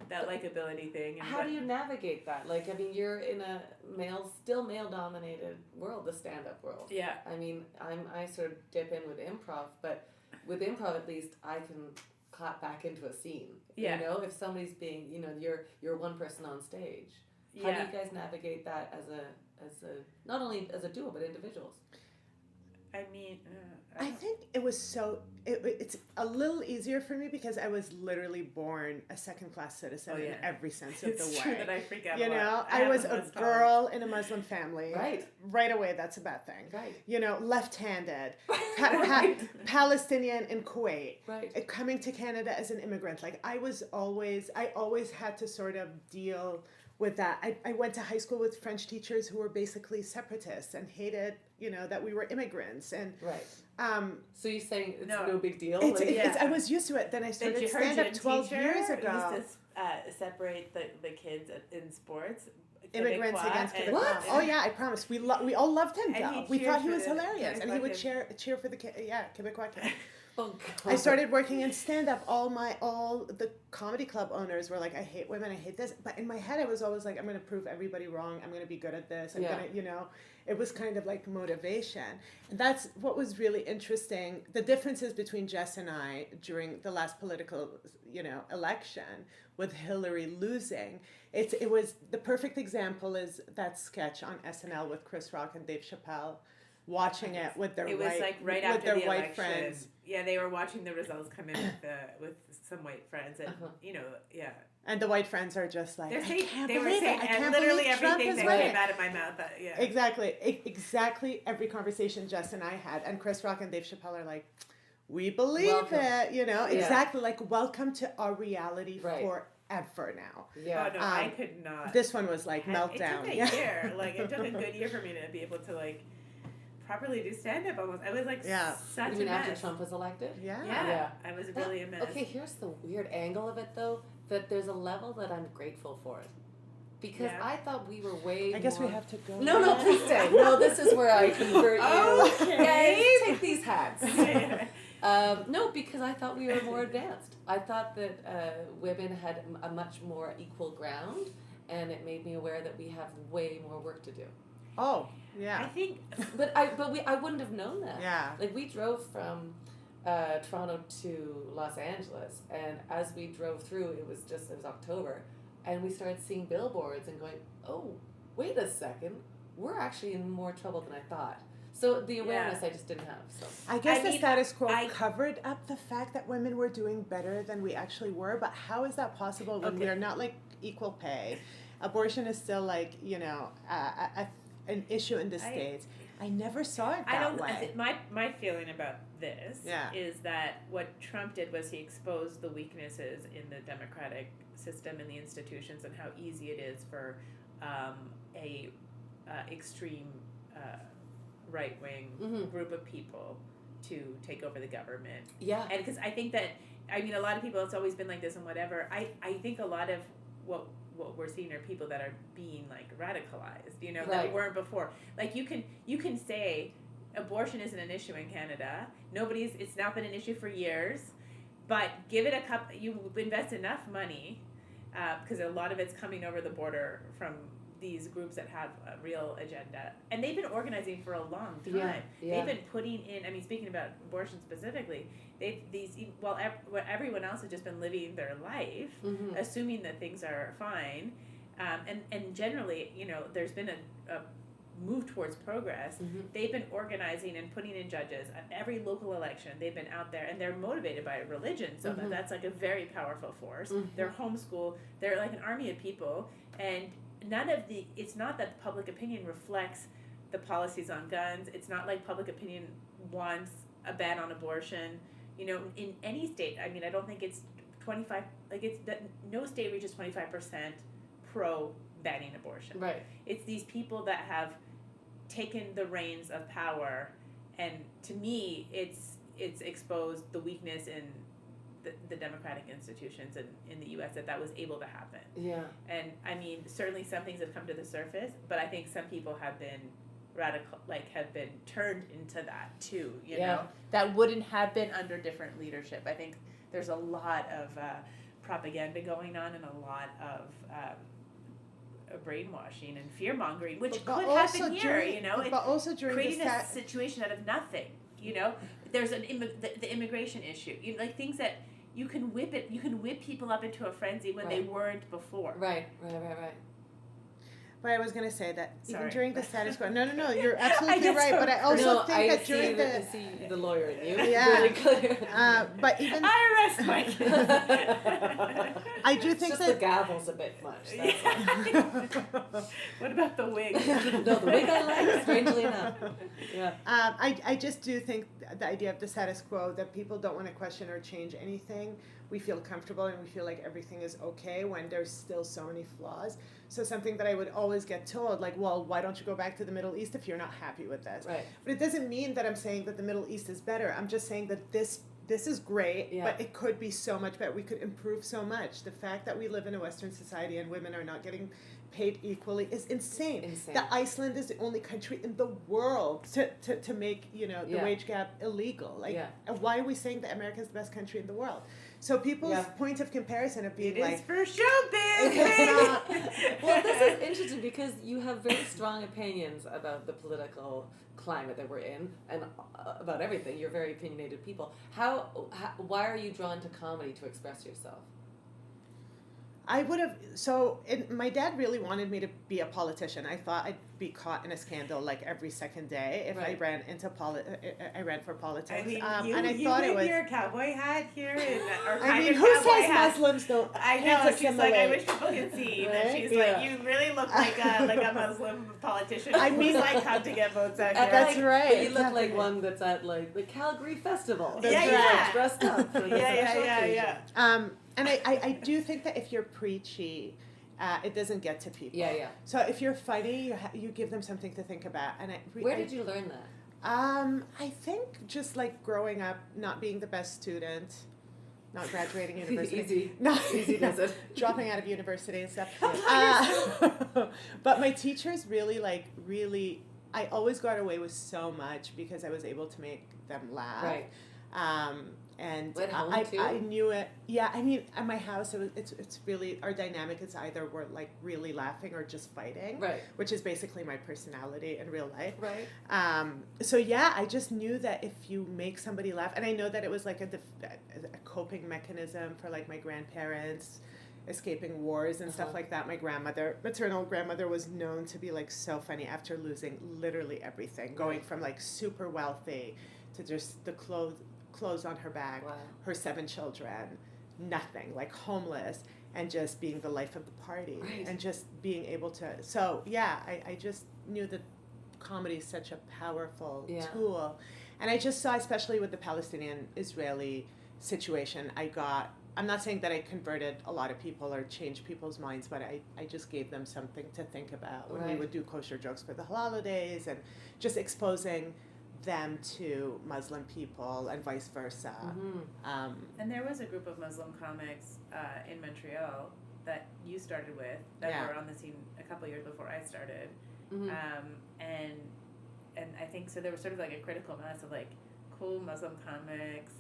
that likability thing. And how do you navigate that? Like, I mean, you're in a still male-dominated world, the stand-up world. Yeah. I mean, I sort of dip in with improv, but with improv, at least I can clap back into a scene. Yeah. You know, if somebody's being, you know, you're one person on stage. How do you guys navigate that as a not only as a duo but individuals? I mean, I think it was it's a little easier for me because I was literally born a second-class citizen in every sense of the way. It's true that I freak out. You know, I was a girl in a Muslim family. Right away, that's a bad thing. Right. You know, left-handed, Palestinian in Kuwait. Right. Coming to Canada as an immigrant, like I always had to sort of deal with that. I went to high school with French teachers who were basically separatists and hated, you know, that we were immigrants. And so you're saying it's no big deal? I was used to it. Then I started stand-up 12 years ago. Used to separate the kids in sports. Immigrants against Quebecois. Oh yeah, I promise. We all loved him though. We thought he was hilarious, and he would cheer for the Quebecois kid. Oh, I started working in stand-up. All the comedy club owners were like, I hate women, I hate this. But in my head, I was always like, I'm going to prove everybody wrong. I'm going to be good at this. I'm going to, it was kind of like motivation. And that's what was really interesting. The differences between Jess and I during the last political, election with Hillary losing. It was the perfect example is that sketch on SNL with Chris Rock and Dave Chappelle. Watching it with their after their the white election. friends. Yeah, they were watching the results come in with some white friends, and And the white friends are just like, they were believe saying it. I can't literally believe Trump everything is that right. came out of my mouth. Exactly every conversation Jess and I had, and Chris Rock and Dave Chappelle are like, we believe it, exactly like welcome to our reality forever now. Yeah. Oh no, I could not. This one was like meltdown. It took a year. Like it took a good year for me to be able to like properly do stand up almost. I was like such You mean a mess. after Trump was elected? Yeah. I was really a mess. Okay, here's the weird angle of it though, that there's a level that I'm grateful for it. Because I thought we were way I guess more... we have to go. No, please stay. No, this is where I convert you. Okay. Yeah, take these hats. No, because I thought we were more advanced. I thought that women had a much more equal ground, and it made me aware that we have way more work to do. Oh, yeah. I think, I wouldn't have known that. Yeah. Like we drove from Toronto to Los Angeles, and as we drove through, it was October, and we started seeing billboards and going, oh, wait a second, we're actually in more trouble than I thought. So the awareness I just didn't have. So I guess the status quo covered up the fact that women were doing better than we actually were, but how is that possible when we're not like equal pay? Abortion is still like, an issue in the States. I never saw it that way. My feeling about this is that what Trump did was he exposed the weaknesses in the democratic system and the institutions and how easy it is for a extreme right-wing group of people to take over the government. Yeah. And because I think that, a lot of people, it's always been like this and whatever. I think a lot of what we're seeing are people that are being like radicalized, that weren't before. Like you can say abortion isn't an issue in Canada. It's not been an issue for years, but give it you invest enough money, because a lot of it's coming over the border from these groups that have a real agenda, and they've been organizing for a long time. They've been putting in. Speaking about abortion specifically, everyone else has just been living their life, assuming that things are fine, and generally, there's been a move towards progress. They've been organizing and putting in judges at every local election. They've been out there, and they're motivated by religion, so that's like a very powerful force. They're homeschooled. They're like an army of people, and it's not that public opinion reflects the policies on guns. It's not like public opinion wants a ban on abortion. In any state, I don't think it's 25, no state reaches 25% pro banning abortion. Right. It's these people that have taken the reins of power, and to me, it's exposed the weakness in the democratic institutions in the U.S. that was able to happen. Yeah. And certainly some things have come to the surface, but I think some people have been have been turned into that too, you know, that wouldn't have been under different leadership. I think there's a lot of propaganda going on and a lot of brainwashing and fear-mongering, which could happen here, but also during creating a situation out of nothing, There's the immigration issue, things that you can whip people up into a frenzy when they weren't before. Right. But I was going to say that even during the status quo, no, you're absolutely right. But I also think that during I see the lawyer in you. Really clear. But even I arrest Mike. I do think that the gavel's a bit much. What about the wig? No, the wig I like, strangely enough. Yeah. I just do think the idea of the status quo, that people don't want to question or change anything. We feel comfortable and we feel like everything is okay when there's still so many flaws. So something that I would always get told, like, well, why don't you go back to the Middle East if you're not happy with this? Right. But it doesn't mean that I'm saying that the Middle East is better. I'm just saying that this this is great, Yeah. but it could be so much better. We could improve so much. The fact that we live in a Western society and women are not getting paid equally is insane. That Iceland is the only country in the world to make, you know, the wage gap illegal. Like, and why are we saying that America is the best country in the world? So people's point of comparison of being it is for showbiz. Well, this is interesting because you have very strong opinions about the political climate that we're in and about everything. You're very opinionated people. Why are you drawn to comedy to express yourself? I would have, my dad really wanted me to be a politician. I thought I'd be caught in a scandal like every second day if I ran into I ran for politics. I mean, and I thought it was your cowboy hat here, who says Muslims don't? I know. She's like, I wish people could see that she's like, you really look like a Muslim politician. I mean, like how to get votes out here. That's right. But you look like one that's at like the Calgary Festival. That's right. Like, dressed up. For yeah. And I do think that if you're preachy, it doesn't get to people. Yeah. So if you're funny, you give them something to think about. And where did you learn that? I think just like growing up, not being the best student, not graduating university. Easy does it. Dropping out of university and stuff. But my teachers really, I always got away with so much because I was able to make them laugh. Right. And at home I knew it. Yeah, I mean, at my house, it's really, our dynamic is either we're like really laughing or just fighting, right? Which is basically my personality in real life, right? So yeah, I just knew that if you make somebody laugh, and I know that it was like a coping mechanism for like my grandparents, escaping wars and stuff like that. My maternal grandmother was known to be like so funny after losing literally everything, going from like super wealthy to just the clothes on her back, her 7 children, nothing, like homeless, and just being the life of the party, and just being able to. So yeah, I just knew that comedy is such a powerful tool, and I just saw, especially with the Palestinian-Israeli situation, I'm not saying that I converted a lot of people or changed people's minds, but I just gave them something to think about when we would do kosher jokes for the holidays and just exposing them to Muslim people and vice versa. Mm-hmm. And there was a group of Muslim comics in Montreal that you started with that were on the scene a couple years before I started. Mm-hmm. And I think so there was sort of like a critical mass of like cool Muslim comics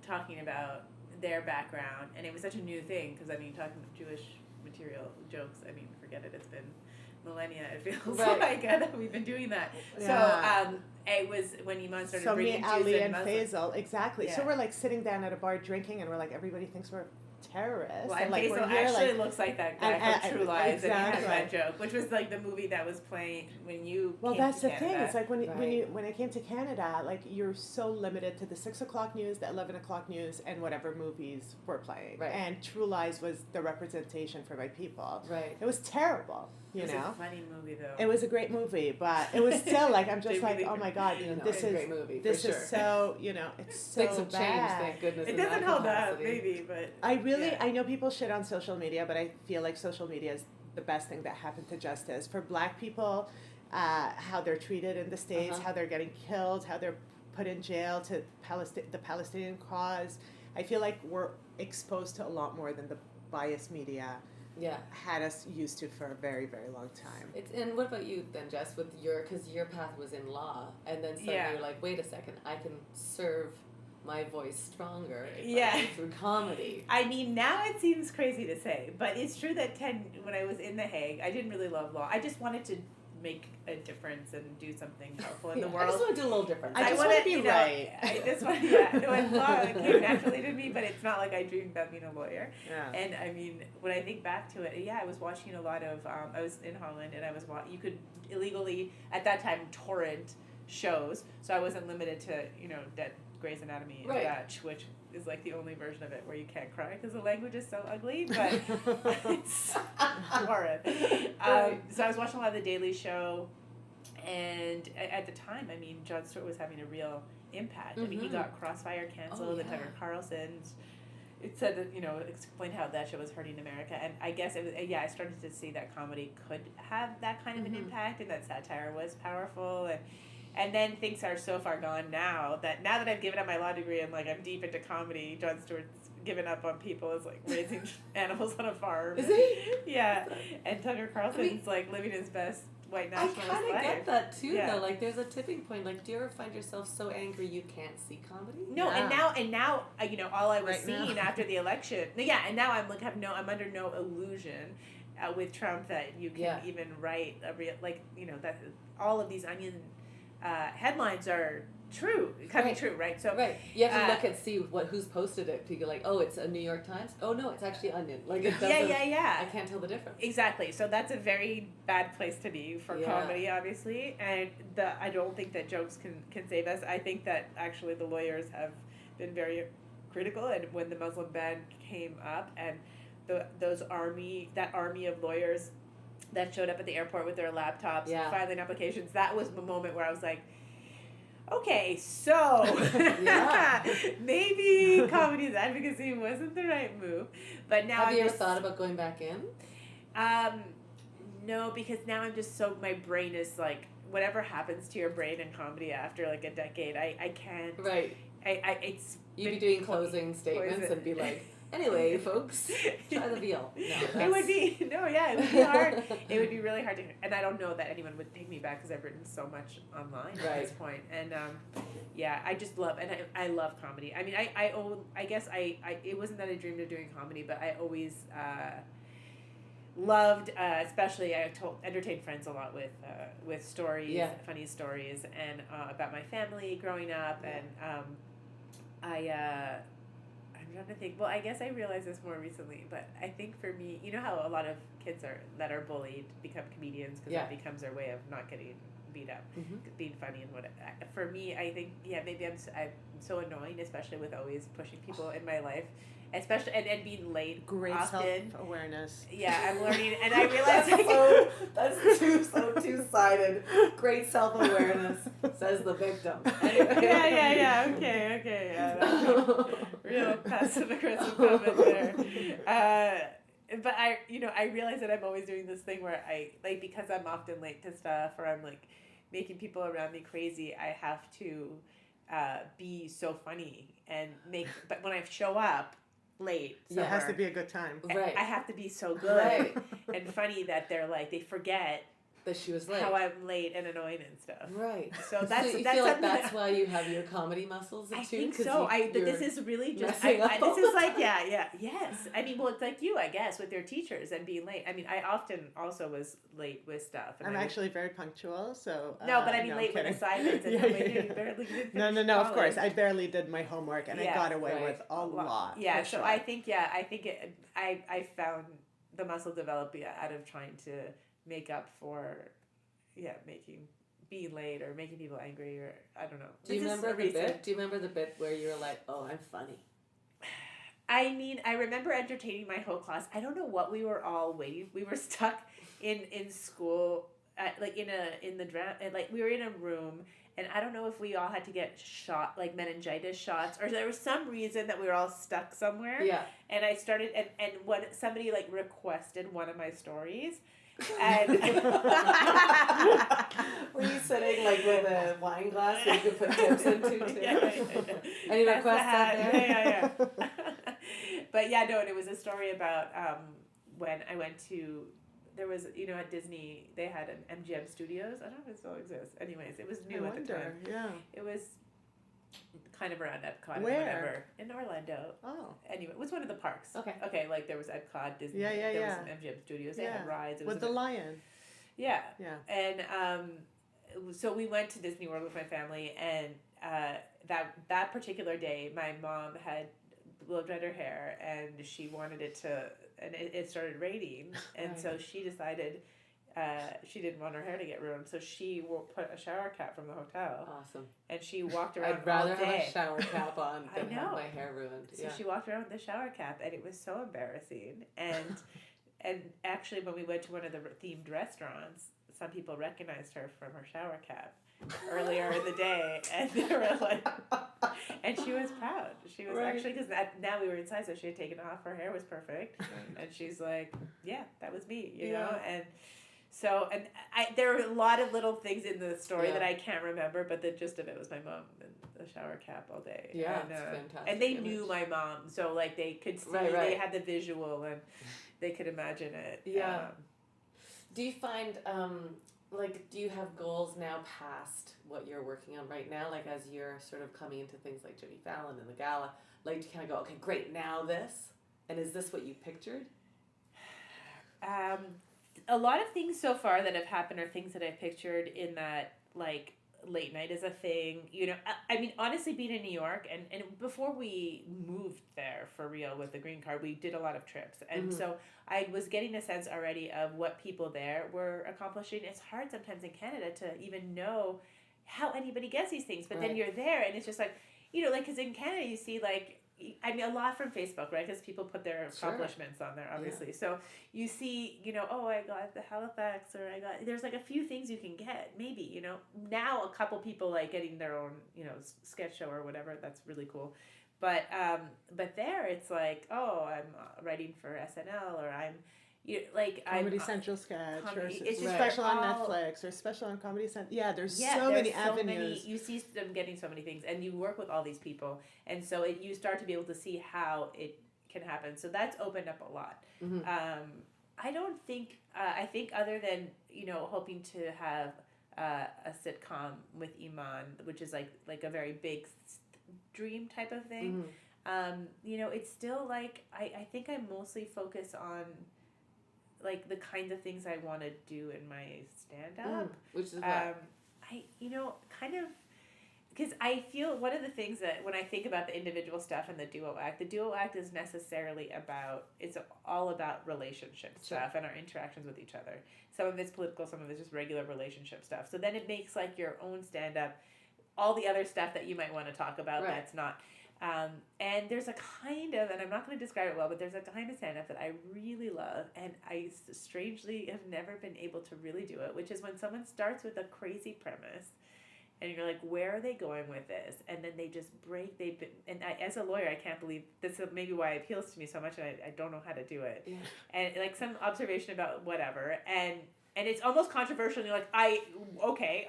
talking about their background, and it was such a new thing because I mean talking Jewish material jokes, I mean forget it, it's been millennia, it feels like that we've been doing that. So it was when Eman started bringing Jews Ali and and Faisal, exactly. So we're like sitting down at a bar drinking, and we're like, everybody thinks we're terrorists. Well, and like, Faisal actually looks like that guy from True Lies, and he has that joke, which was like the movie that was playing when you came that's to the Canada. thing. It's like when I came to Canada, like you're so limited to the 6 o'clock news, the 11 o'clock news, and whatever movies were playing. Right. And True Lies was the representation for my people. Right. It was terrible. It was a funny movie though. It was a great movie, but it was still like I'm just like, oh my god, this is a great movie. This is so it's so Things have bad. changed, thank goodness. It doesn't hold up, maybe, but I know people shit on social media, but I feel like social media is the best thing that happened to justice for Black people. How they're treated in the States, how they're getting killed, how they're put in jail to the Palestinian cause. I feel like we're exposed to a lot more than the biased media had us used to for a very, very long time. And what about you then, Jess, with because your path was in law, and then suddenly you're like, wait a second, I can serve my voice stronger through comedy. I mean, now it seems crazy to say, but it's true that when I was in The Hague, I didn't really love law. I just wanted to make a difference and do something helpful in the world. I just want to do a little different. I just want to be right. Law came naturally to me, but it's not like I dreamed about being a lawyer. Yeah. And I mean, when I think back to it, I was watching a lot of, I was in Holland, and you could illegally, at that time, torrent shows, so I wasn't limited to, Grey's Anatomy and Dutch, which is like the only version of it where you can't cry because the language is so ugly, but it's horrid. So I was watching a lot of The Daily Show, and at the time, I mean, Jon Stewart was having a real impact. I mean, he got Crossfire canceled, and Tucker Carlson's. It said that, explained how that show was hurting America, and I guess it was, I started to see that comedy could have that kind of an impact, and that satire was powerful, And then things are so far gone now that I've given up my law degree and like I'm deep into comedy, Jon Stewart's given up on people as like raising animals on a farm. Is he? Yeah. And Tucker Carlson's like living his best white nationalist life. I kind of get that too, though. Like, there's a tipping point. Like, do you ever find yourself so angry you can't see comedy? No, and now, you know, all I was seeing after the election. Yeah, and now I'm like I'm under no illusion with Trump that you can even write a real, like, you know, that all of these Onion headlines are true, true, right? So you have to look and see who's posted it. You're like, oh, it's a New York Times. Oh no, it's actually Onion. Like, it doesn't, I can't tell the difference. Exactly. So that's a very bad place to be for comedy, obviously. And I don't think that jokes can save us. I think that actually the lawyers have been very critical. And when the Muslim ban came up, and that army of lawyers that showed up at the airport with their laptops, filing applications, that was the moment where I was like, okay, so maybe comedy's advocacy wasn't the right move. But now have you ever thought about going back in? No, because now I'm just so, my brain is like, whatever happens to your brain in comedy after like a decade, I can't. Right. It's you'd be doing closing statements and be like, anyway, folks, try the veal. No, it would be it would be hard. It would be really hard to, and I don't know that anyone would take me back because I've written so much online at this point. And I just love, and I love comedy. I mean, I guess it wasn't that I dreamed of doing comedy, but I always loved, especially I entertained friends a lot with stories, funny stories, and about my family growing up, and I'm trying to think. Well, I guess I realized this more recently, but I think for me, you know how a lot of kids that are bullied become comedians because that becomes their way of not getting beat up, being funny and what. For me, I think maybe I'm so annoying, especially with always pushing people in my life, especially and being late. Great often. Self-awareness. Yeah, I'm learning, and I realize that's two-sided. Great self-awareness, says the victim. Anyway. Yeah. Okay. Real passive-aggressive comment there. But I realize that I'm always doing this thing where I, like, because I'm often late to stuff or I'm, like, making people around me crazy, I have to be so funny and but when I show up late somewhere, it has to be a good time. Right. I have to be so good and funny that they're like, they forget that she was late. How I'm late and annoying and stuff. Right. So that's you feel like that's why you have your comedy muscles I too? think so. This is really just this is like yes. I mean, well, it's like you, I guess, with your teachers and being late. I mean, I often also was late with stuff. And I'm actually very punctual, so no, but I mean late with assignments and you barely did No. Of course, I barely did my homework and I got away with a lot. Yeah. So sure. I think I found the muscle develop out of trying to make up for. Being late or making people angry or I don't know. Do you remember the bit? Do you remember the bit where you were like, "Oh, I'm funny"? I mean, I remember entertaining my whole class. I don't know what we were all waiting. We were stuck in school, like in the draft. Like we were in a room, and I don't know if we all had to get shot, like meningitis shots, or there was some reason that we were all stuck somewhere. Yeah. And I started, and when somebody like requested one of my stories. And were you sitting like with a wine glass that you could put tips into too? Yeah. Any requests out there? Yeah. But and it was a story about when I went to, there was, at Disney, they had an MGM Studios. I don't know if it still exists. Anyways, it was new at the time. Yeah. It was kind of around Epcot. Where? Whatever. In Orlando. Oh. Anyway, it was one of the parks. Okay. Like there was Epcot, Disney. Yeah. There was some MGM Studios. They had rides. It was with the lion. Yeah. Yeah. And so we went to Disney World with my family, and that particular day, my mom had blow-dried her hair, and she wanted it to, and it started raining, and so she decided. She didn't want her hair to get ruined, so she put a shower cap from the hotel. Awesome. And she walked around I'd rather all day. have a shower cap on than have my hair ruined. So she walked around with the shower cap, and it was so embarrassing. And actually, when we went to one of the themed restaurants, some people recognized her from her shower cap earlier in the day, and they were like, and she was proud. She was actually, because now we were inside, so she had taken off. Her hair was perfect, and she's like, yeah, that was me, you know, and So, and there are a lot of little things in the story that I can't remember, but the gist of it was my mom in the shower cap all day. Yeah, and, it's fantastic. And they knew my mom, so like they could see, they had the visual and they could imagine it. Yeah. Do you find, like, do you have goals now past what you're working on right now? Like, as you're sort of coming into things like Jimmy Fallon and the gala, like, do you kind of go, okay, great, now this? And is this what you pictured? A lot of things so far that have happened are things that I pictured in that, like, late night is a thing. You know, I mean, honestly, being in New York, and before we moved there for real with the green card, we did a lot of trips. And so I was getting a sense already of what people there were accomplishing. It's hard sometimes in Canada to even know how anybody gets these things. But then you're there, and it's just like, you know, like, because in Canada you see, like, I mean, a lot from Facebook, right? Because people put their accomplishments on there, obviously. Yeah. So you see, you know, oh, I got the Halifax, or there's like a few things you can get, maybe, you know. Now a couple people like getting their own, you know, sketch show or whatever. That's really cool. But there it's like, oh, I'm writing for SNL, or I'm, Comedy Central sketch, or it's just special on Netflix, or special on Comedy Central. Yeah, there's so many avenues. You see them getting so many things, and you work with all these people, and so you start to be able to see how it can happen. So that's opened up a lot. Mm-hmm. I don't think, I think other than, you know, hoping to have a sitcom with Eman, which is like a very big dream type of thing, you know, it's still like, I think I mostly focus on like the kind of things I want to do in my stand-up. Which is what? You know, kind of, because I feel one of the things that when I think about the individual stuff and the duo act is necessarily about, it's all about relationship stuff and our interactions with each other. Some of it's political, some of it's just regular relationship stuff. So then it makes like your own stand-up, all the other stuff that you might want to talk about that's not. And there's a kind of, and I'm not going to describe it well, but there's a kind of stand-up that I really love, and I strangely have never been able to really do it, which is when someone starts with a crazy premise, and you're like, where are they going with this? And then they just as a lawyer, I can't believe, this is maybe why it appeals to me so much, and I don't know how to do it. Yeah. And like some observation about whatever, and it's almost controversial, and you're like, okay,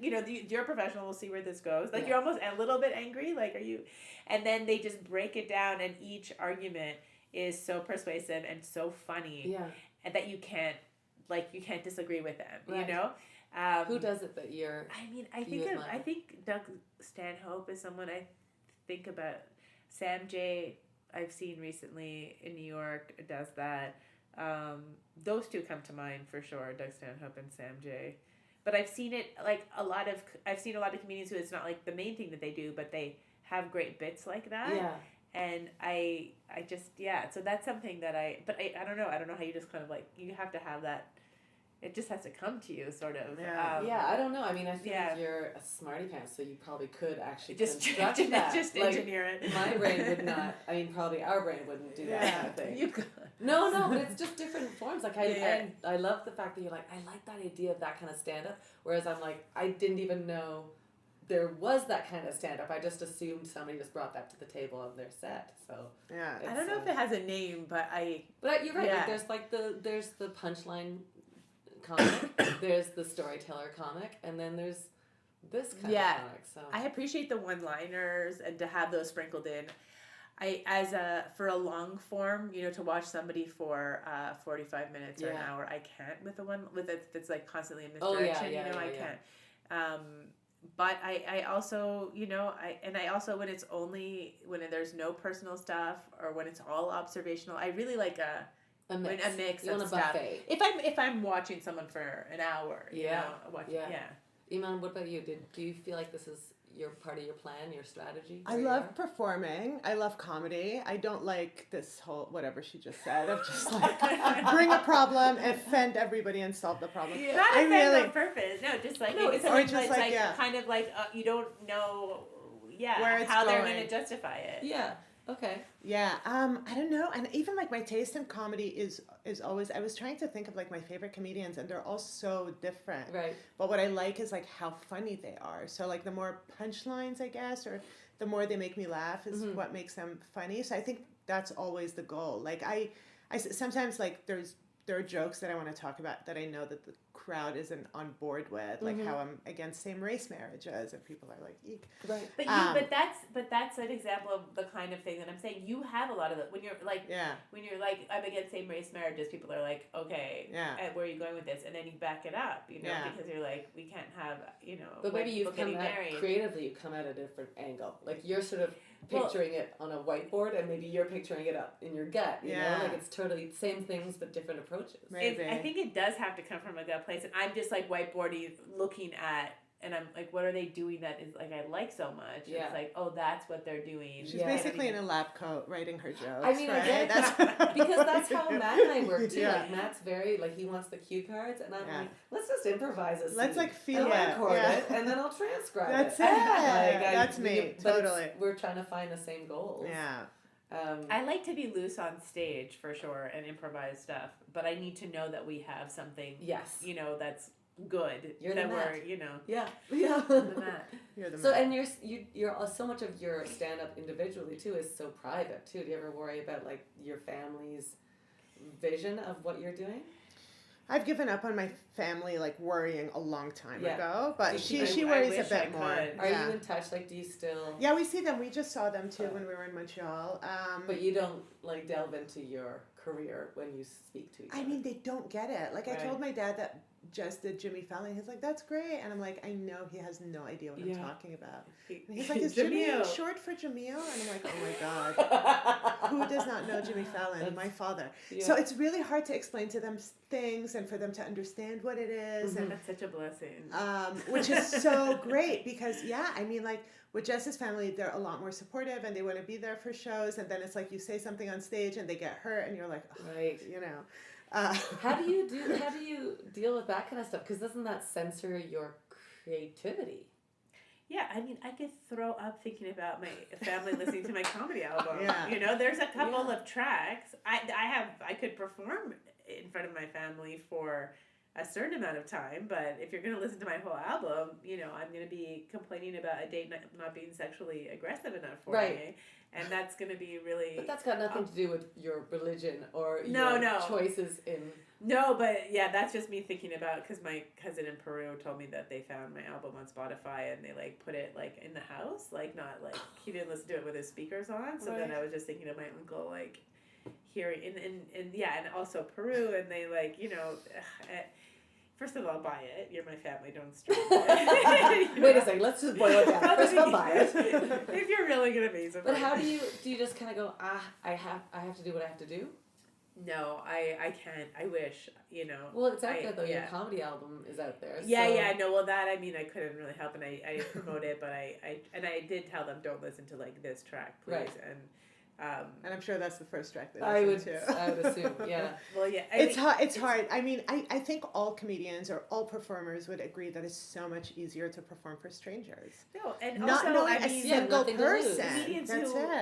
you know, you're a professional, we'll see where this goes. Like, you're almost a little bit angry, like, are you? And then they just break it down, and each argument is so persuasive and so funny and that you can't disagree with them, you know? Who does it that you're... I mean, I think Doug Stanhope is someone I think about. Sam J, I've seen recently in New York, does that. Those two come to mind for sure, Doug Stanhope and Sam J. But I've seen it like I've seen a lot of comedians who it's not like the main thing that they do, but they have great bits like that. Yeah. And I just, so that's something that I don't know how you just kind of like, you have to have that, it just has to come to you, sort of. Yeah, I don't know. I mean, I feel like you're a smarty pants, so you probably could actually just engineer it. My brain would not. I mean, probably our brain wouldn't do that kind of thing. You could. No, but it's just different forms. Like I love the fact that you're like, I like that idea of that kind of stand-up, whereas I'm like, I didn't even know there was that kind of stand-up. I just assumed somebody just brought that to the table on their set. So I don't know if it has a name, but you're right. Like, there's the punchline comic, there's the storyteller comic, and then there's this kind of comic. So I appreciate the one-liners and to have those sprinkled in. For a long form, you know, to watch somebody for 45 minutes or an hour, I can't with it that's like constantly in misdirection. I can't. But I also, you know, I also when there's no personal stuff or when it's all observational, I really like a mix of stuff. If I'm watching someone for an hour, you know, Eman, what about you? Do you feel like this is your part of your plan, your strategy? I love performing. I love comedy. I don't like this whole whatever she just said of just like bring a problem, offend everybody, and solve the problem. Yeah. Not offend on purpose. No, just like kind of like you don't know, how they're going to justify it. Yeah. Okay. Yeah. I don't know. And even like my taste in comedy is always, I was trying to think of like my favorite comedians, and they're all so different. Right. But what I like is like how funny they are. So like the more punchlines, I guess, or the more they make me laugh is what makes them funny. So I think that's always the goal. Like I sometimes like there's there are jokes that I want to talk about that I know that the crowd isn't on board with, like how I'm against same-race marriages, and people are like, eek. Right. But that's an example of the kind of thing that I'm saying. You have a lot of that when you're like I'm against same-race marriages. People are like, okay, where are you going with this? And then you back it up, because you're like, we can't have, But maybe you've come at creatively. You come at a different angle. Like you're sort of picturing it on a whiteboard, and maybe you're picturing it up in your gut. You know, like it's totally same things but different approaches. I think it does have to come from a gut place, and I'm just like whiteboardy looking at. And I'm like, what are they doing that is like I like so much? Yeah. It's like, oh, that's what they're doing. She's basically in a lab coat writing her jokes. I mean, right? Because that's how Matt and I work too. Yeah. Like Matt's very like he wants the cue cards, and I'm like, let's just improvise it. Let's like feel it, record it, and then I'll transcribe that's it. That's me. Totally. We're trying to find the same goals. Yeah. I like to be loose on stage for sure and improvise stuff, but I need to know that we have something. Yes. That's good. You're that the we're, Yeah. the Matt. You're the so Matt. and you're so much of your stand up individually too is so private too. Do you ever worry about like your family's vision of what you're doing? I've given up on my family like worrying a long time ago, but she worries a bit more. Are you in touch? Like, do you still? Yeah, we see them. We just saw them too when we were in Montreal. But you don't like delve into your career when you speak to each other. I mean, they don't get it. Like I told my dad that Jess did Jimmy Fallon. He's like, that's great. And I'm like, I know he has no idea what I'm talking about. And he's like, is Jimmy short for Jamil? And I'm like, oh my God. Who does not know Jimmy Fallon? My father. Yeah. So it's really hard to explain to them things and for them to understand what it is. And that's such a blessing. Which is so great because, I mean, like, with Jess's family, they're a lot more supportive and they want to be there for shows. And then it's like you say something on stage and they get hurt and you're like, How do you deal with that kind of stuff? Because doesn't that censor your creativity? Yeah, I mean, I could throw up thinking about my family listening to my comedy album. There's a couple of tracks. I could perform in front of my family for a certain amount of time, but if you're going to listen to my whole album, I'm going to be complaining about a date not being sexually aggressive enough for me. And that's going to be really... But that's got nothing to do with your religion or your choices in... No, but that's just me thinking about... Because my cousin in Peru told me that they found my album on Spotify and they, put it, in the house. Not, he didn't listen to it with his speakers on. So then I was just thinking of my uncle, hearing... And also Peru, and they, first of all, buy it. You're my family. Don't stream it. Wait a second. Let's just boil it down. First of all, buy it. If you're really gonna be something. But how do you just kind of go? I have to do what I have to do. No, I can't. I wish, Well, it's out there though. Your comedy album is out there. No, well, that I couldn't really help, and I promote it, but I did tell them don't listen to this track, please, and I'm sure that's the first track that I would assume, Well, it's hard. I mean, I think all comedians or all performers would agree that it's so much easier to perform for strangers. No, and not also, knowing a single person.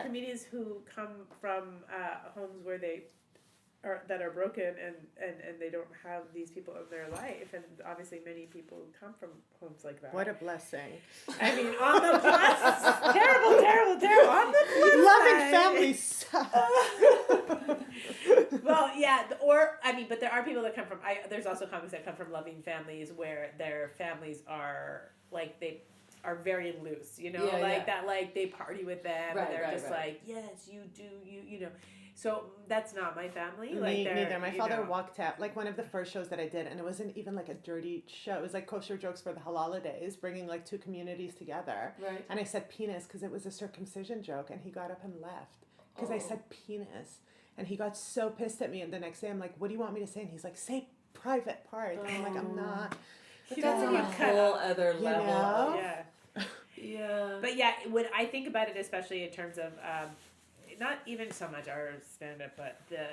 Comedians who come from homes where that are broken and they don't have these people in their life, and obviously many people come from homes like that. What a blessing! I mean, on the plus, terrible. On the plus loving side. family suck. Well, but there are people that come from. There's also comics that come from loving families where their families are they are very loose, that they party with them and they're just yes, you do, you know. So that's not my family. Me neither. My father walked out, one of the first shows that I did, and it wasn't even a dirty show. It was kosher jokes for the holidays, bringing two communities together. Right. And I said penis because it was a circumcision joke, and he got up and left because I said penis, and he got so pissed at me. And the next day, I'm like, "What do you want me to say?" And he's like, "Say private part." And I'm like, "I'm not." But that's on a whole other level. Yeah. But when I think about it, especially in terms of. Not even so much our stand-up, but the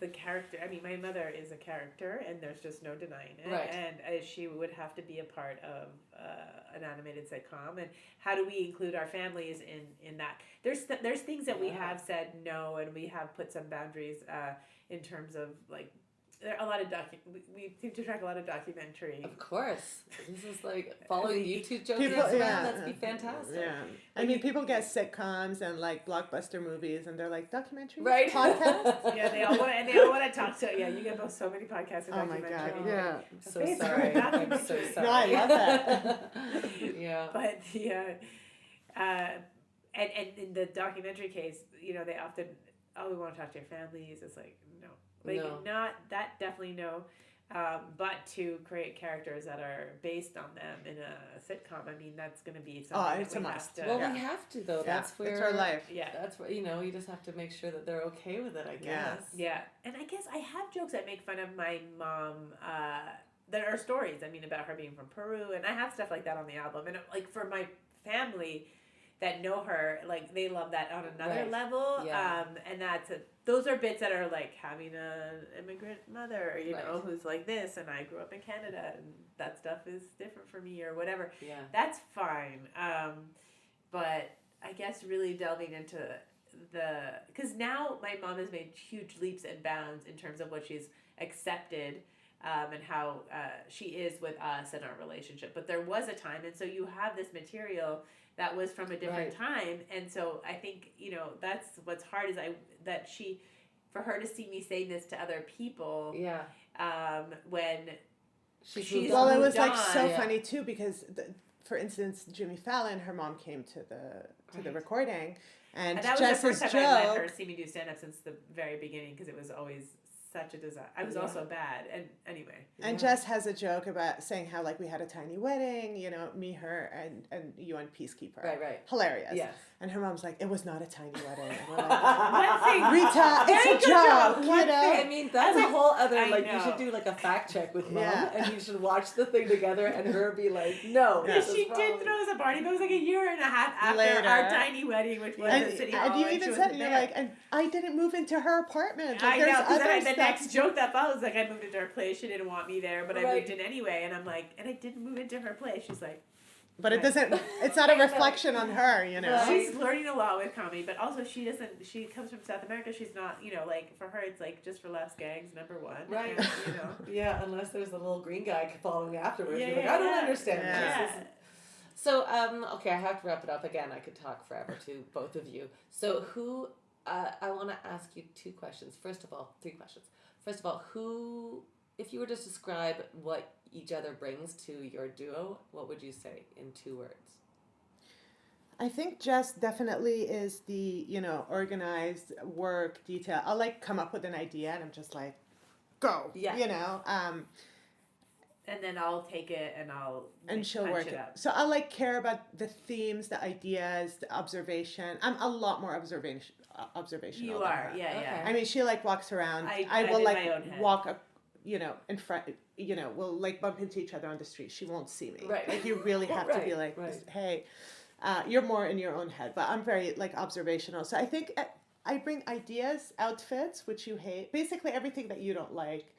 character. I mean, my mother is a character, and there's just no denying it. Right. And she would have to be a part of an animated sitcom. And how do we include our families in that? There's things that we have said no, and we have put some boundaries in terms of there are a lot of we seem to track a lot of documentary. Of course. This is like following YouTube jokes. People- Well, yeah. That'd be fantastic. Yeah. I mean, people get sitcoms and like blockbuster movies, and they're like documentaries, Right. podcasts. Yeah, they all want to talk to. Yeah, you get both so many podcasts and Oh my god! documentaries. Yeah. I'm so Facebook sorry. I'm so documentary. sorry. No, I love that. Yeah. But and in the documentary case, they often, we want to talk to your families. It's like No. not that, definitely no. But to create characters that are based on them in a sitcom, I mean, that's going to be something it's that a we must. have to. Well, we have to though. Yeah, That's where it's our life. Yeah. That's where you just have to make sure that they're okay with it. I guess. Yeah, and I guess I have jokes that make fun of my mom. There are stories, about her being from Peru, and I have stuff like that on the album. And like for my family that know her, like they love that on another Right. level. Yeah. And those are bits that are like having an immigrant mother, Right. who's like this, and I grew up in Canada, and that stuff is different for me or whatever. Yeah. That's fine. But I guess really delving into because now my mom has made huge leaps and bounds in terms of what she's accepted and how she is with us and our relationship. But there was a time, and so you have this material that was from a different time, and so I think that's what's hard is for her to see me saying this to other people. Yeah. When She's Well, it was moved like on. so Yeah. funny too because, for instance, Jimmy Fallon, her mom came to the recording, and that was the Jess's first time I let her joke. see me do stand up since the very beginning because it was always such a disaster. I was Yeah. also bad, and anyway. And Jess has a joke about saying how like we had a tiny wedding, me, her, and you and Peacekeeper. Right. Hilarious. Yes. And her mom's like, it was not a tiny wedding. And we're like, One thing, Rita, Very it's good a joke, joke. One I mean, that's a whole other, I like, you know. should do, like, a fact check with Mom, Yeah. and you should watch the thing together, and her be like, no, Yeah. this is She wrong. did throw us a party, but it was like a year and a half after Later. our tiny wedding, which was and, at City Hall. and you she even wasn't said, you're there. like, and I didn't move into her apartment. Like, I there's know, because other then the stuff. next joke that follows, like, I moved into her place. She didn't want me there, but I Right. moved in anyway. And I'm like, and I didn't move into her place. She's like, But it doesn't, it's not a reflection on her, Right. she's learning a lot with comedy, but also she comes from South America. She's not, like, for her, it's like just for laughs, gags, number one. Right. And, Yeah, unless there's a little green guy following afterwards. Yeah, You're like, yeah, I don't yeah. understand Yeah. this. So, okay, I have to wrap it up again. I could talk forever to both of you. So, I want to ask you three questions. First of all, if you were to describe what each other brings to your duo, what would you say in 2 words? I think Jess definitely is the, organized work detail. I'll like come up with an idea and I'm just like, go, Yeah. and then I'll take it and and she'll punch work it it. up. So I like care about the themes, the ideas, the observation. I'm a lot more observational. You than are, her. yeah. Okay. I mean, she like walks around. I I'm will in like my own head. walk up, in front. We'll like bump into each other on the street. She won't see me. Right. Like you really have to be like, right. hey, you're more in your own head. But I'm very like observational. So I think I bring ideas, outfits, which you hate, basically everything that you don't like.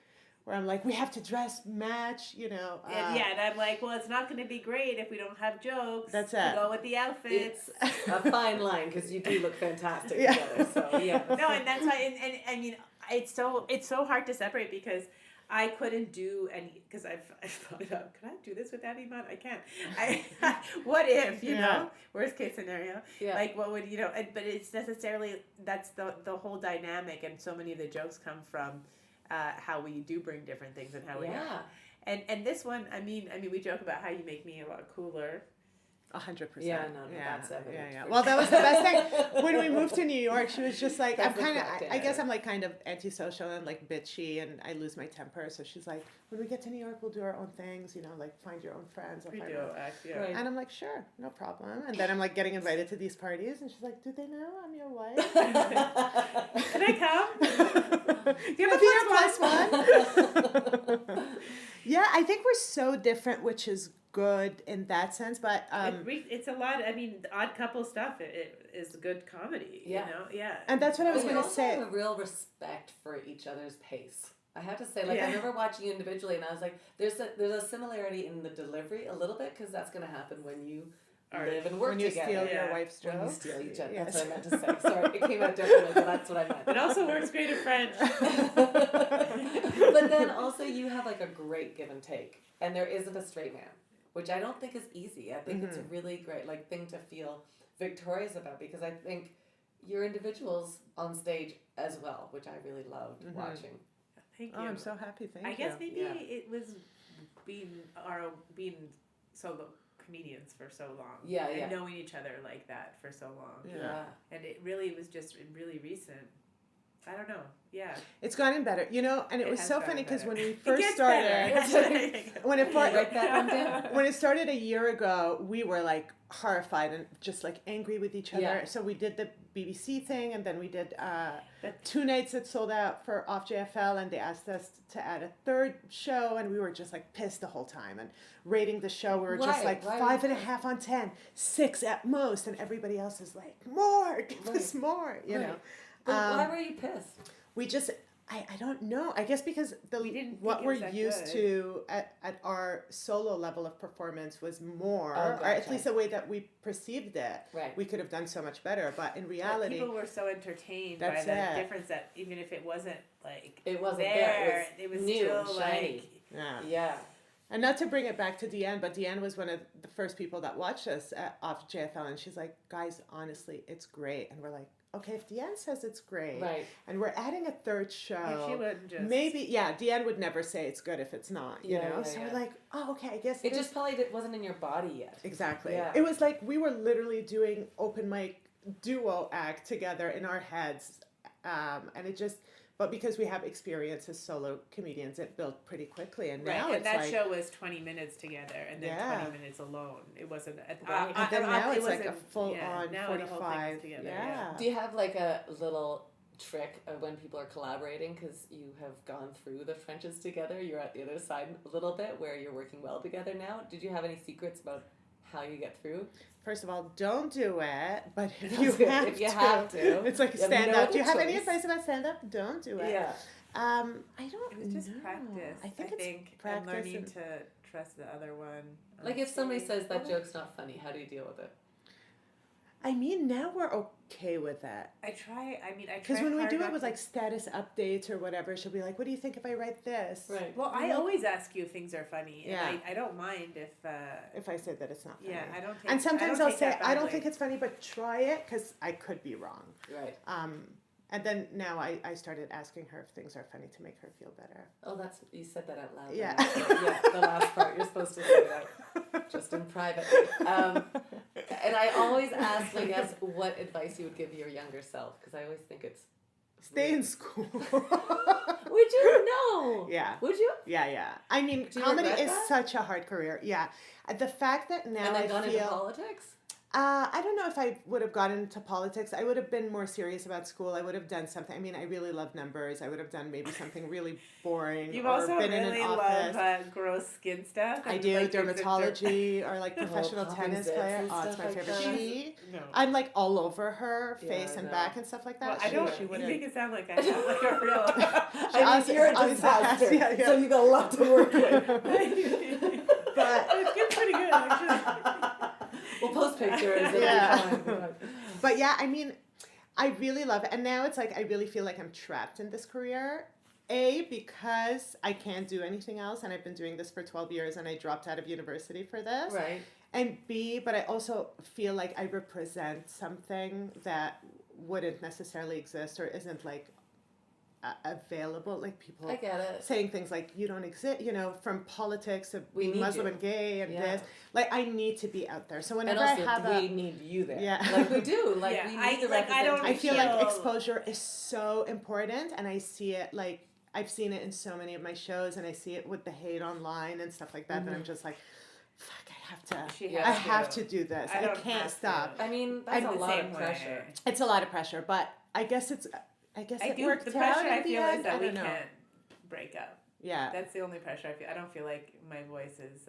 Where I'm like, we have to dress, match, And I'm like, well, it's not going to be great if we don't have jokes. That's to it. go with the outfits. It's a fine line because you do look fantastic Yeah. together. So, yeah. No, and that's why, and I mean, it's so hard to separate because I couldn't do any, because I've thought about, can I do this without Eman? I can't. What if, worst case scenario, Yeah. like what would, but it's necessarily, that's the whole dynamic, and so many of the jokes come from how we do bring different things and how we Yeah. and this one, I mean, we joke about how you make me a lot cooler. 100%. Yeah, no, that's evident. Yeah. for Well, that sure. was the best thing. When we moved to New York, she was just like, That's I'm the kind of, fact, I guess yeah. I'm like kind of antisocial and like bitchy and I lose my temper. So she's like, when we get to New York, we'll do our own things, like find your own friends. I'll We find do, my- yeah. Right. And I'm like, sure, no problem. And then I'm like getting invited to these parties and she's like, do they know I'm your wife? Can I come? Do you have a plus one? Yeah, I think we're so different, which is good in that sense. But It's a lot. I mean, the Odd Couple stuff. It is good comedy. Yeah. Yeah. and that's what I was But we going to also say. have a real respect for each other's pace. I have to say, like, Yeah. I remember watching you individually, and I was like, there's a similarity in the delivery a little bit, because that's going to happen when you art. live and work When you together. steal Yeah. your wife's When you jokes. steal each other. Yes. That's what I meant to say. Sorry, it came out differently, but that's what I meant. It also works great in French. But then also you have like a great give and take, and there isn't a straight man, which I don't think is easy. I think it's a really great like thing to feel victorious about, because I think you're individuals on stage as well, which I really loved watching. Thank you. Oh, I'm so happy. Thank you. I guess maybe Yeah. it was being solo comedians for so long. Yeah, and yeah. knowing each other like that for so long. Yeah. And it really was just really recent. I don't know. Yeah. It's gotten better, and it was has so gotten funny because better. when we It first gets started, better. when it Can you write that one down? when it started a year ago, we were like horrified and just like angry with each other. Yeah. So we did the BBC thing, and then we did 2 nights that sold out for Off JFL, and they asked us to add a third show, and we were just like pissed the whole time. And rating the show, we were just like Why 5.5 on 10, 6 at most, and everybody else is like, more, give us more, you know. But why were you pissed? We just, I don't know. I guess because We didn't what think it we're was that used good. to at our solo level of performance was more, Oh, or at gotcha. least the way that we perceived it. Right. We could have done so much better, but in But reality, people were so entertained by That's the it. difference that even if it wasn't like It wasn't there, there. it was new, still shiny. like yeah. Yeah. And not to bring it back to Deanne, but Deanne was one of the first people that watched us off JFL, and she's like, guys, honestly, it's great. And we're like, okay, if Deanne says it's great, Right. and we're adding a third show, if she wouldn't just maybe, Deanne would never say it's good if it's not, you Yeah, know? yeah, So yeah. we're like, oh, okay, I guess It this- just probably wasn't in your body yet. Exactly. Yeah. It was like we were literally doing open mic duo act together in our heads. And it just, but because we have experience as solo comedians, it built pretty quickly. And right. now And it's that like, show was 20 minutes together, and then Yeah. 20 minutes alone. It wasn't. Right. and then now it it's like a wasn't- full yeah, on now the whole thing is 45. together, Yeah. Do you have like a little trick of when people are collaborating, because you have gone through the trenches together, you're at the other side a little bit where you're working well together now? Did you have any secrets about how you get through? First of all, don't do it. But if Don't you do it. have If you to, have to, it's like you have stand no up. Do you other have any choice. advice about stand up? Don't do it. Yeah. I don't It was just know. practice. I think it's and practice learning and- to trust the other one. Like if somebody stage. says that joke's not funny, how do you deal with it? I mean, now we're okay with that. I try. Because when we hard do not it with to- like status updates or whatever, she'll be like, "What do you think if I write this?" Right. Well, I always ask you if things are funny, and Yeah. I don't mind if. If I say that it's not funny. Yeah, I don't. Take, And sometimes I I'll don't say, take that "I don't badly. think it's funny, but try it," because I could be wrong. Right. And then now I started asking her if things are funny to make her feel better. Oh, you said that out loud. Yeah. Yeah, the last part. You're supposed to say it out just in private. And I always ask, I guess, what advice you would give your younger self, because I always think it's... Stay in school. Would you? No. Yeah. Would you? Yeah. I mean, Do you comedy regret is that? such a hard career. Yeah. The fact that now And then I gone feel... into politics? I don't know if I would have gotten into politics. I would have been more serious about school. I would have done something. I mean, I really love numbers. I would have done maybe something really boring. You've or also been really in an love office. gross skin stuff. I and, do like, things that dermatology or like professional popping tennis zits player. and Oh, it's stuff my like favorite. that. She, No. I'm like all over her Yeah, face I and know. back and stuff like that. Well, I don't. She You wouldn't. make it sound like I have like a real. I mean, you're a disaster, yeah. so you got a lot to work with. But it's getting pretty good actually. We'll post pictures. It'll Yeah. be fine. But yeah, I mean, I really love it. And now it's like I really feel like I'm trapped in this career. A, because I can't do anything else, and I've been doing this for 12 years, and I dropped out of university for this. Right. And B, but I also feel like I represent something that wouldn't necessarily exist or isn't like available. Like people I get it. saying things like you don't exist, you know, from politics of We being need Muslim you. and gay and Yeah. this. Like I need to be out there. So And whenever also, I have we need you there. Yeah. Like we do. Like Yeah, we need I- the like, I don't I feel like feel- exposure is so important, and I see it like I've seen it in so many of my shows, and I see it with the hate online and stuff like that. That I'm just like, fuck, I have to. She has I to. have to do this. I don't can't have stop. to. I mean, that's I'm a the lot same of way. pressure. It's a lot of pressure, but I guess it I worked do. The out pressure in I the feel end. is that I we don't know. can't break up. Yeah. That's the only pressure I feel. I don't feel like my voice is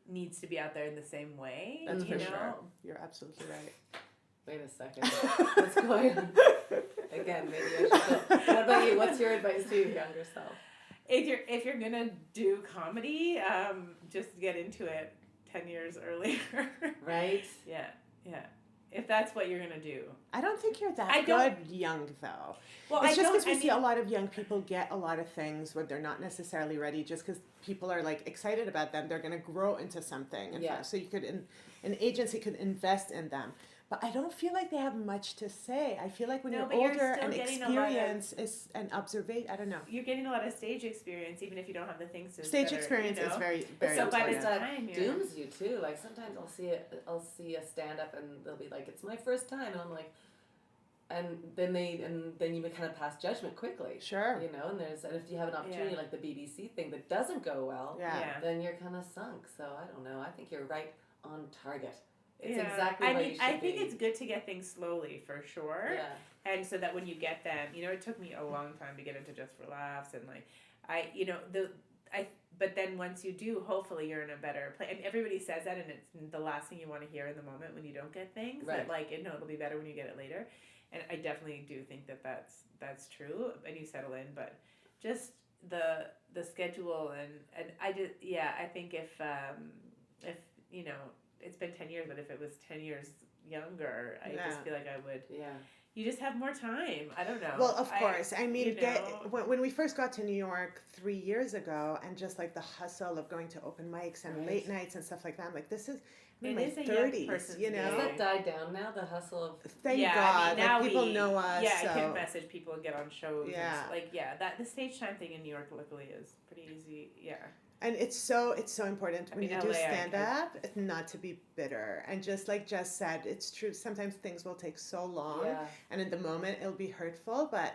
needs to be out there in the same way. That's you for know? sure. You're absolutely right. Wait a second. What's going on? Again, maybe I should. What about you? What's your advice to your younger self? If you're gonna do comedy, just get into it. 10 years earlier. Right? Yeah. If that's what you're going to do. I don't think you're that good young, though. Well, it's just because we see a lot of young people get a lot of things when they're not necessarily ready, just because people are like excited about them. They're going to grow into something. So you could, an agency could invest in them. But I don't feel like they have much to say. I feel like when you're older and experience is an observation, I don't know. You're getting a lot of stage experience, even if you don't have the things to stage experience is very, very so important. So by the time dooms you too. Like sometimes I'll see a stand up and they'll be like, it's my first time, and I'm like, and then you kind of pass judgment quickly. Sure. You know, and if you have an opportunity like the BBC thing that doesn't go well, then you're kind of sunk. So I don't know. I think you're right on target. It's exactly how you should I think it's good to get things slowly for sure. Yeah. And so that when you get them, it took me a long time to get into Just for Laughs, and but then once you do, hopefully you're in a better place. And everybody says that, and it's the last thing you want to hear in the moment when you don't get things. Right. That it'll be better when you get it later. And I definitely do think that's true. And you settle in, but just the schedule and I just I think if it's been 10 years, but if it was 10 years younger, I just feel like I would. Yeah. You just have more time. I don't know. Well, of course. I mean, when we first got to New York 3 years ago, and just like the hustle of going to open mics and late nights and stuff like that, I'm like, this is in my 30s, Has that died down now, the hustle of... Thank God. Now people know us. Yeah, I can message people and get on shows. Yeah. And the stage time thing in New York, luckily, is pretty easy. Yeah. And it's so important when you do LA, stand up not to be bitter. And just like Jess said, it's true. Sometimes things will take so long, and in the moment it'll be hurtful. But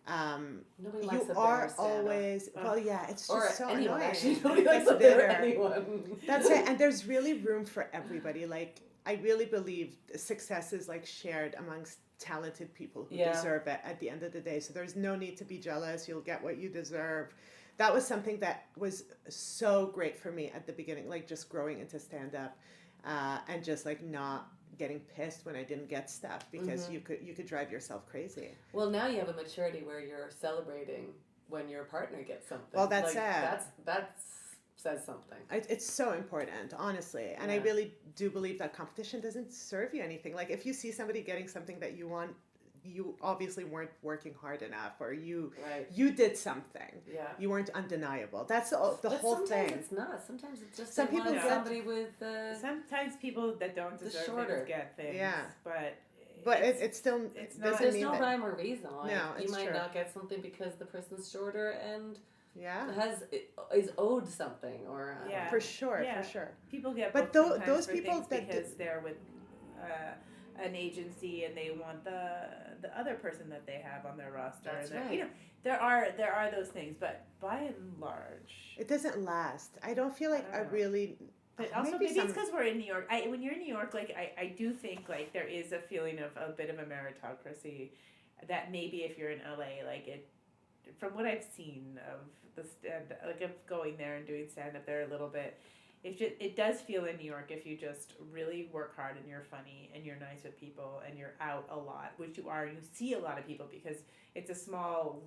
you are always it's just so anyone, annoying. Actually, nobody likes a bitter anyone. That's it. And there's really room for everybody. Like I really believe success is like shared amongst talented people who deserve it at the end of the day. So there's no need to be jealous. You'll get what you deserve. That was something that was so great for me at the beginning, like just growing into stand-up and just like not getting pissed when I didn't get stuff, because you could drive yourself crazy. Well, now you have a maturity where you're celebrating when your partner gets something. Well, that's it. That says something. It's so important, honestly. And I really do believe that competition doesn't serve you anything. Like if you see somebody getting something that you want, you obviously weren't working hard enough, or you did something. Yeah. You weren't undeniable. That's the whole thing. Sometimes it's not. Sometimes it's just some people get somebody with. Sometimes people that don't deserve things get things. Yeah. But it's still. It's not. There's no rhyme or reason. Like, no, it's you might true. not get something because the person's shorter and. Yeah. Is owed something or. For sure. People get. But those people that because they're with. An agency and they want the other person that they have on their roster. That's right. There are those things, but by and large, it doesn't last. I don't feel like I really. But also maybe it's because we're in New York. When you're in New York, I do think like there is a feeling of a bit of a meritocracy that maybe if you're in LA, from what I've seen of the of going there and doing stand up there a little bit. It does feel in New York if you just really work hard and you're funny and you're nice with people and you're out a lot, which you are. You see a lot of people because it's a small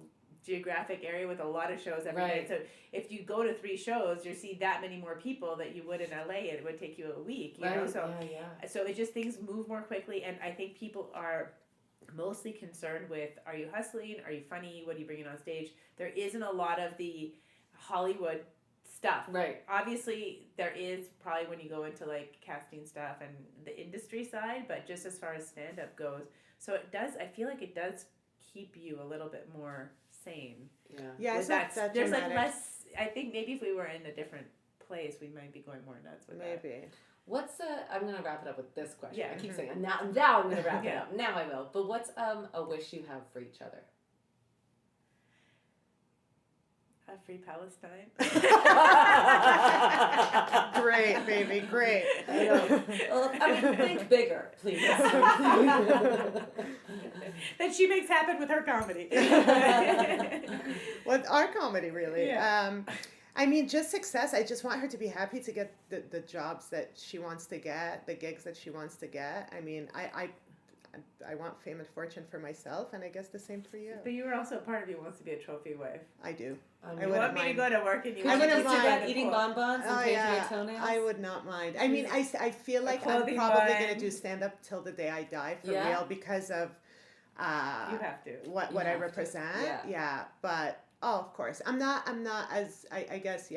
geographic area with a lot of shows every night. So if you go to 3 shows, you see that many more people that you would in LA. It would take you a week, you know. So so it just things move more quickly, and I think people are mostly concerned with: are you hustling? Are you funny? What are you bringing on stage? There isn't a lot of the Hollywood stuff. Right. Obviously, there is probably when you go into like casting stuff and the industry side, but just as far as stand-up goes, so it does. I feel like it does keep you a little bit more sane. Yeah. Yeah. It's that not there's dramatic. like less. I think maybe if we were in a different place, we might be going more nuts with that. Maybe. I'm gonna wrap it up with this question. Yeah. I keep saying now I'm gonna wrap it up. Now I will. But what's a wish you have for each other? Free Palestine. Great, baby, great. I know. Well, think bigger, please. That she makes happen with her comedy. With our comedy, really. Yeah. I mean, just success. I just want her to be happy to get the jobs that she wants to get, the gigs that she wants to get. I mean, I want fame and fortune for myself, and I guess the same for you. But you were also part of you wants to be a trophy wife. I do. You want me to go to work and you I want wouldn't me to mind eating bonbons and painting your toenails. I would not mind. I mean, I feel like I'm clothing probably line. going to do stand-up till the day I die for Yeah. real because of You have to. what You I have to. represent. Yeah. But of course, I'm not as I guess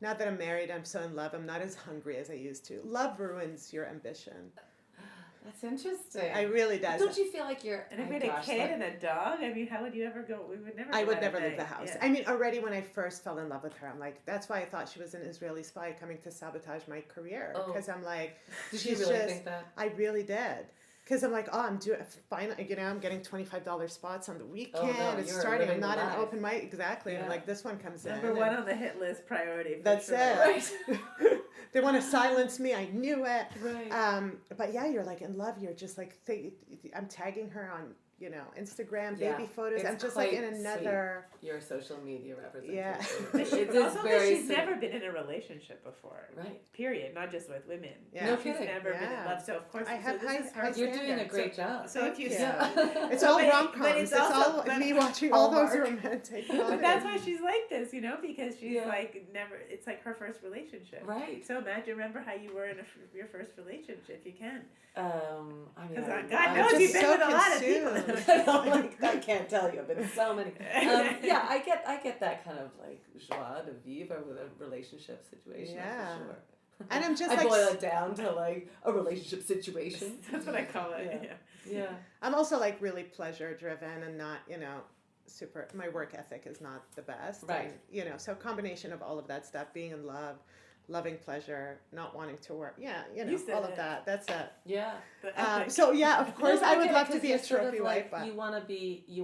now that I'm married, I'm so in love, I'm not as hungry as I used to. Love ruins your ambition. That's interesting. I really does. Don't you feel like you're? And if we had a kid and a dog, I mean, how would you ever go? We would never. I would go never out leave at the night. house. Yeah. I mean, already when I first fell in love with her, I'm like, that's why I thought she was an Israeli spy coming to sabotage my career. Oh. Because I'm like, Did you she's really just, think that? I really did. Because I'm like, I'm doing fine. I'm getting $25 spots on the weekend. It's you're starting. I'm living not the an life. open mic exactly. And Yeah. like this one comes Number in. one and on the hit list priority. For that's sure. it. They want to silence me. I knew it. Right. But yeah, you're like in love. You're just like I'm tagging her on Instagram, Yeah. baby photos. It's I'm just like in quite another. Your social media representation. Yeah. But she, It is also, very she's sweet. never been in a relationship before. Right. Period. Not just with women. Yeah. No She's kidding. never been in Yeah. love. So of course, I have so this is her high You're doing a standard. great job. So if you Thank Yeah. It's So, all but it- rom-coms. but It's it's also- all but- me watching all those Hallmark. romantic But comedies. that's why she's like this, because she's Yeah. like never. It's like her first relationship. Right. So remember how you were in your first relationship. You can. I mean, Because I'm God knows knows just you've been so with a lot of consumed. people. I can't tell you. I've been so many. Yeah, I get that kind of like joie de vivre with a relationship situation Yeah. for sure. And I'm just I like boil it down to like a relationship situation. That's what I call it. Yeah. Yeah. I'm also like really pleasure driven and not, super my work ethic is not the best. Right. And, so a combination of all of that stuff, being in love, loving pleasure, not wanting to work. Yeah, You said all of it. that. That's it. Yeah. So yeah, of course No, I get would it, love to 'cause be you're a sort of trophy like, wife, but you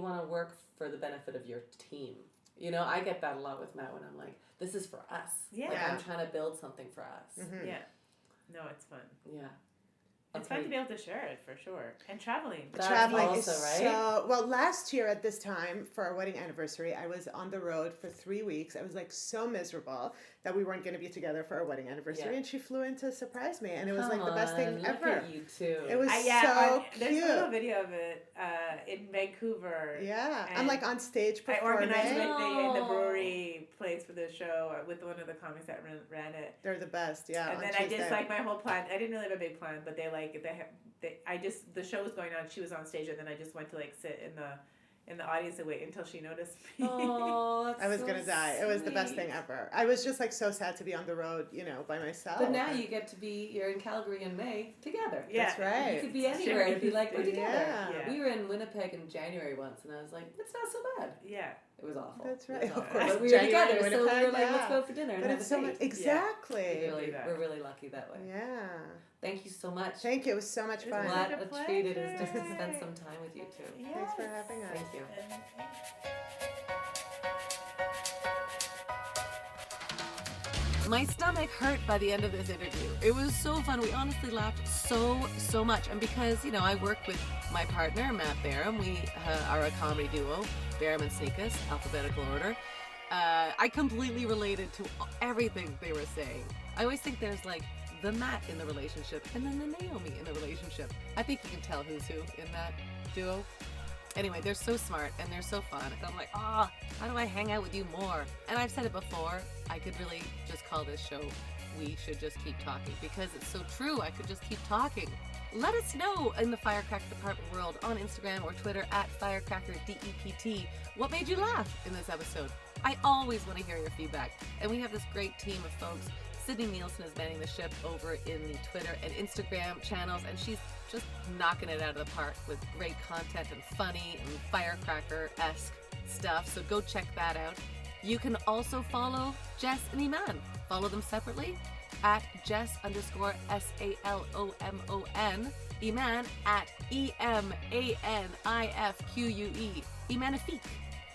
want to work for the benefit of your team. I get that a lot with Matt when I'm like, this is for us. Yeah. Like, I'm trying to build something for us. Mhm. Yeah. No, it's fun. Yeah. It's fun to be able to share it for sure. And traveling. That's traveling also, is right? so well. Last year at this time for our wedding anniversary, I was on the road for 3 weeks. I was like so miserable that we weren't going to be together for our wedding anniversary, Yeah. and she flew in to surprise me, and it was like the best thing Look ever. at you too. It was There's so a little cute. video of it in Vancouver. Yeah, I'm And like on stage I performing. organized with in the Oh. brewery place for the show with one of the comics that ran it. They're the best. Yeah, And on then I Tuesday. just like my whole plan. I didn't really have a big plan, but the show was going on. She was on stage, and then I just went to like sit in the audience and wait until she noticed me. Oh, that's I was so gonna die. It was the best thing sweet. ever. I was just like so sad to be on the road, by myself. But now you get to you're in Calgary in May together. Yeah. That's right. You could be anywhere and be like, we're together. Yeah. We were in Winnipeg in January once, and I was like, it's not so bad. Yeah. It was awful. That's It right. was Of awful. course, But we were January, together, so we Winnipeg, were like, let's yeah. go for dinner and But have it's a so date. much exactly. We're really lucky that way. Yeah. Thank you so much. Thank you. It was so much It was fun. such What a a treat it is just to pleasure. spend some time with you two. Thanks for having us. Thank you. My stomach hurt by the end of this interview. It was so fun. We honestly laughed so much. And because, I work with my partner, Matt Barham, we are a comedy duo, Barham and Sneakus, alphabetical order. I completely related to everything they were saying. I always think there's like the Matt in the relationship and then the Naomi in the relationship. I think you can tell who's who in that duo. Anyway, they're so smart and they're so fun. And I'm like, how do I hang out with you more? And I've said it before, I could really just call this show We Should Just Keep Talking, because it's so true. I could just keep talking. Let us know in the Firecracker Department world on Instagram or Twitter at FirecrackerDEPT. What made you laugh in this episode? I always want to hear your feedback. And we have this great team of folks. Sydney Nielsen is manning the ship over in the Twitter and Instagram channels, and she's just knocking it out of the park with great content and funny and firecracker-esque stuff, so go check that out. You can also follow Jess and Eman. Follow them separately at Jess_SALOMON, Eman at EMANIFQUE, Emanifique,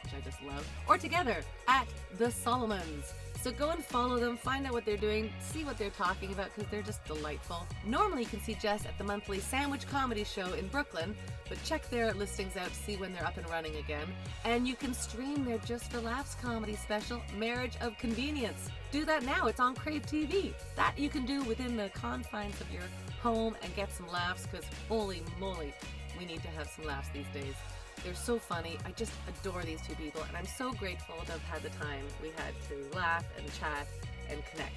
which I just love, or together at El-Salomons. So go and follow them, find out what they're doing, see what they're talking about, because they're just delightful. Normally you can see Jess at the monthly Sandwich Comedy Show in Brooklyn, but check their listings out to see when they're up and running again. And you can stream their Just for Laughs comedy special, Marriage of Convenience. Do that now, it's on Crave TV. That you can do within the confines of your home and get some laughs, because holy moly, we need to have some laughs these days. They're so funny. I just adore these two people, and I'm so grateful to have had the time we had to laugh and chat and connect.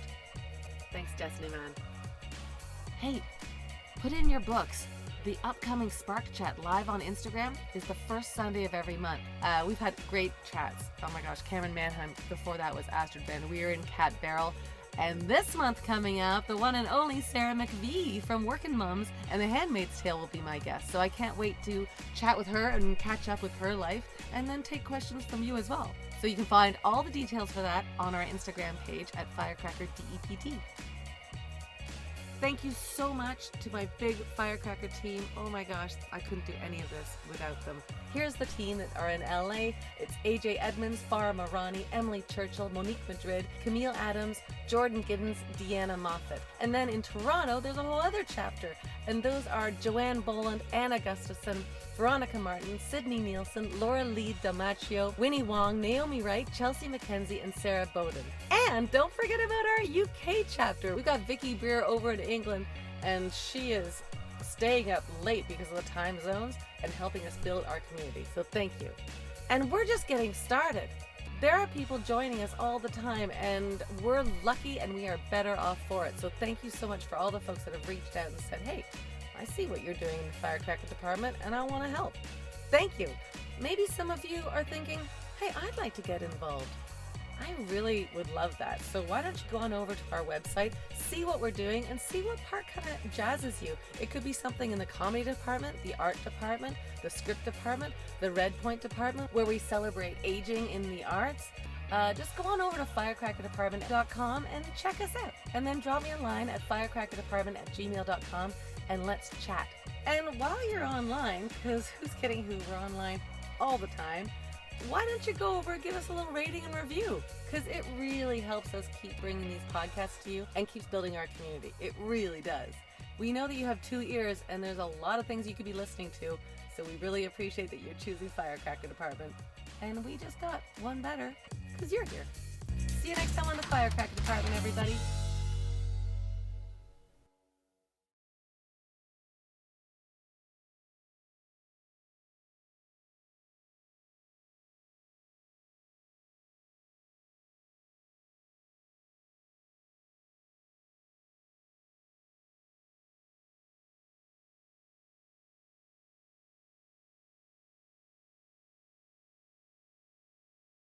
Thanks, Jess and Eman. Hey, put in your books. The upcoming Spark Chat live on Instagram is the first Sunday of every month. We've had great chats. Oh my gosh, Cameron Manheim. Before that was Astrid Van Weir and Kat Barrel. And this month coming up, the one and only Sarah McVie from Workin' Mums and The Handmaid's Tale will be my guest. So I can't wait to chat with her and catch up with her life and then take questions from you as well. So you can find all the details for that on our Instagram page at FirecrackerDEPT. Thank you so much to my big Firecracker team. Oh my gosh, I couldn't do any of this without them. Here's the team that are in LA. It's AJ Edmonds, Farah Marani, Emily Churchill, Monique Madrid, Camille Adams, Jordan Giddens, Deanna Moffat. And then in Toronto, there's a whole other chapter. And those are Joanne Boland, Anna Gustafson, Veronica Martin, Sydney Nielsen, Laura Lee Damaccio, Winnie Wong, Naomi Wright, Chelsea McKenzie, and Sarah Bowden. And don't forget about our UK chapter. We've got Vicky Breer over in England, and she is staying up late because of the time zones and helping us build our community. So thank you. And we're just getting started. There are people joining us all the time, and we're lucky and we are better off for it. So thank you so much for all the folks that have reached out and said, hey, I see what you're doing in the Firecracker department and I want to help. Thank you. Maybe some of you are thinking, hey, I'd like to get involved. I really would love that. So why don't you go on over to our website, see what we're doing, and see what part kind of jazzes you. It could be something in the comedy department, the art department, the script department, the Red Point department, where we celebrate aging in the arts. Just go on over to firecrackerdepartment.com and check us out. And then drop me a line at firecrackerdepartment@gmail.com and let's chat. And while you're online, because who's kidding who, we're online all the time, why don't you go over and give us a little rating and review? Because it really helps us keep bringing these podcasts to you and keeps building our community. It really does. We know that you have 2 ears and there's a lot of things you could be listening to, so we really appreciate that you're choosing Firecracker Department. And we just got one better because you're here. See you next time on the Firecracker Department, everybody.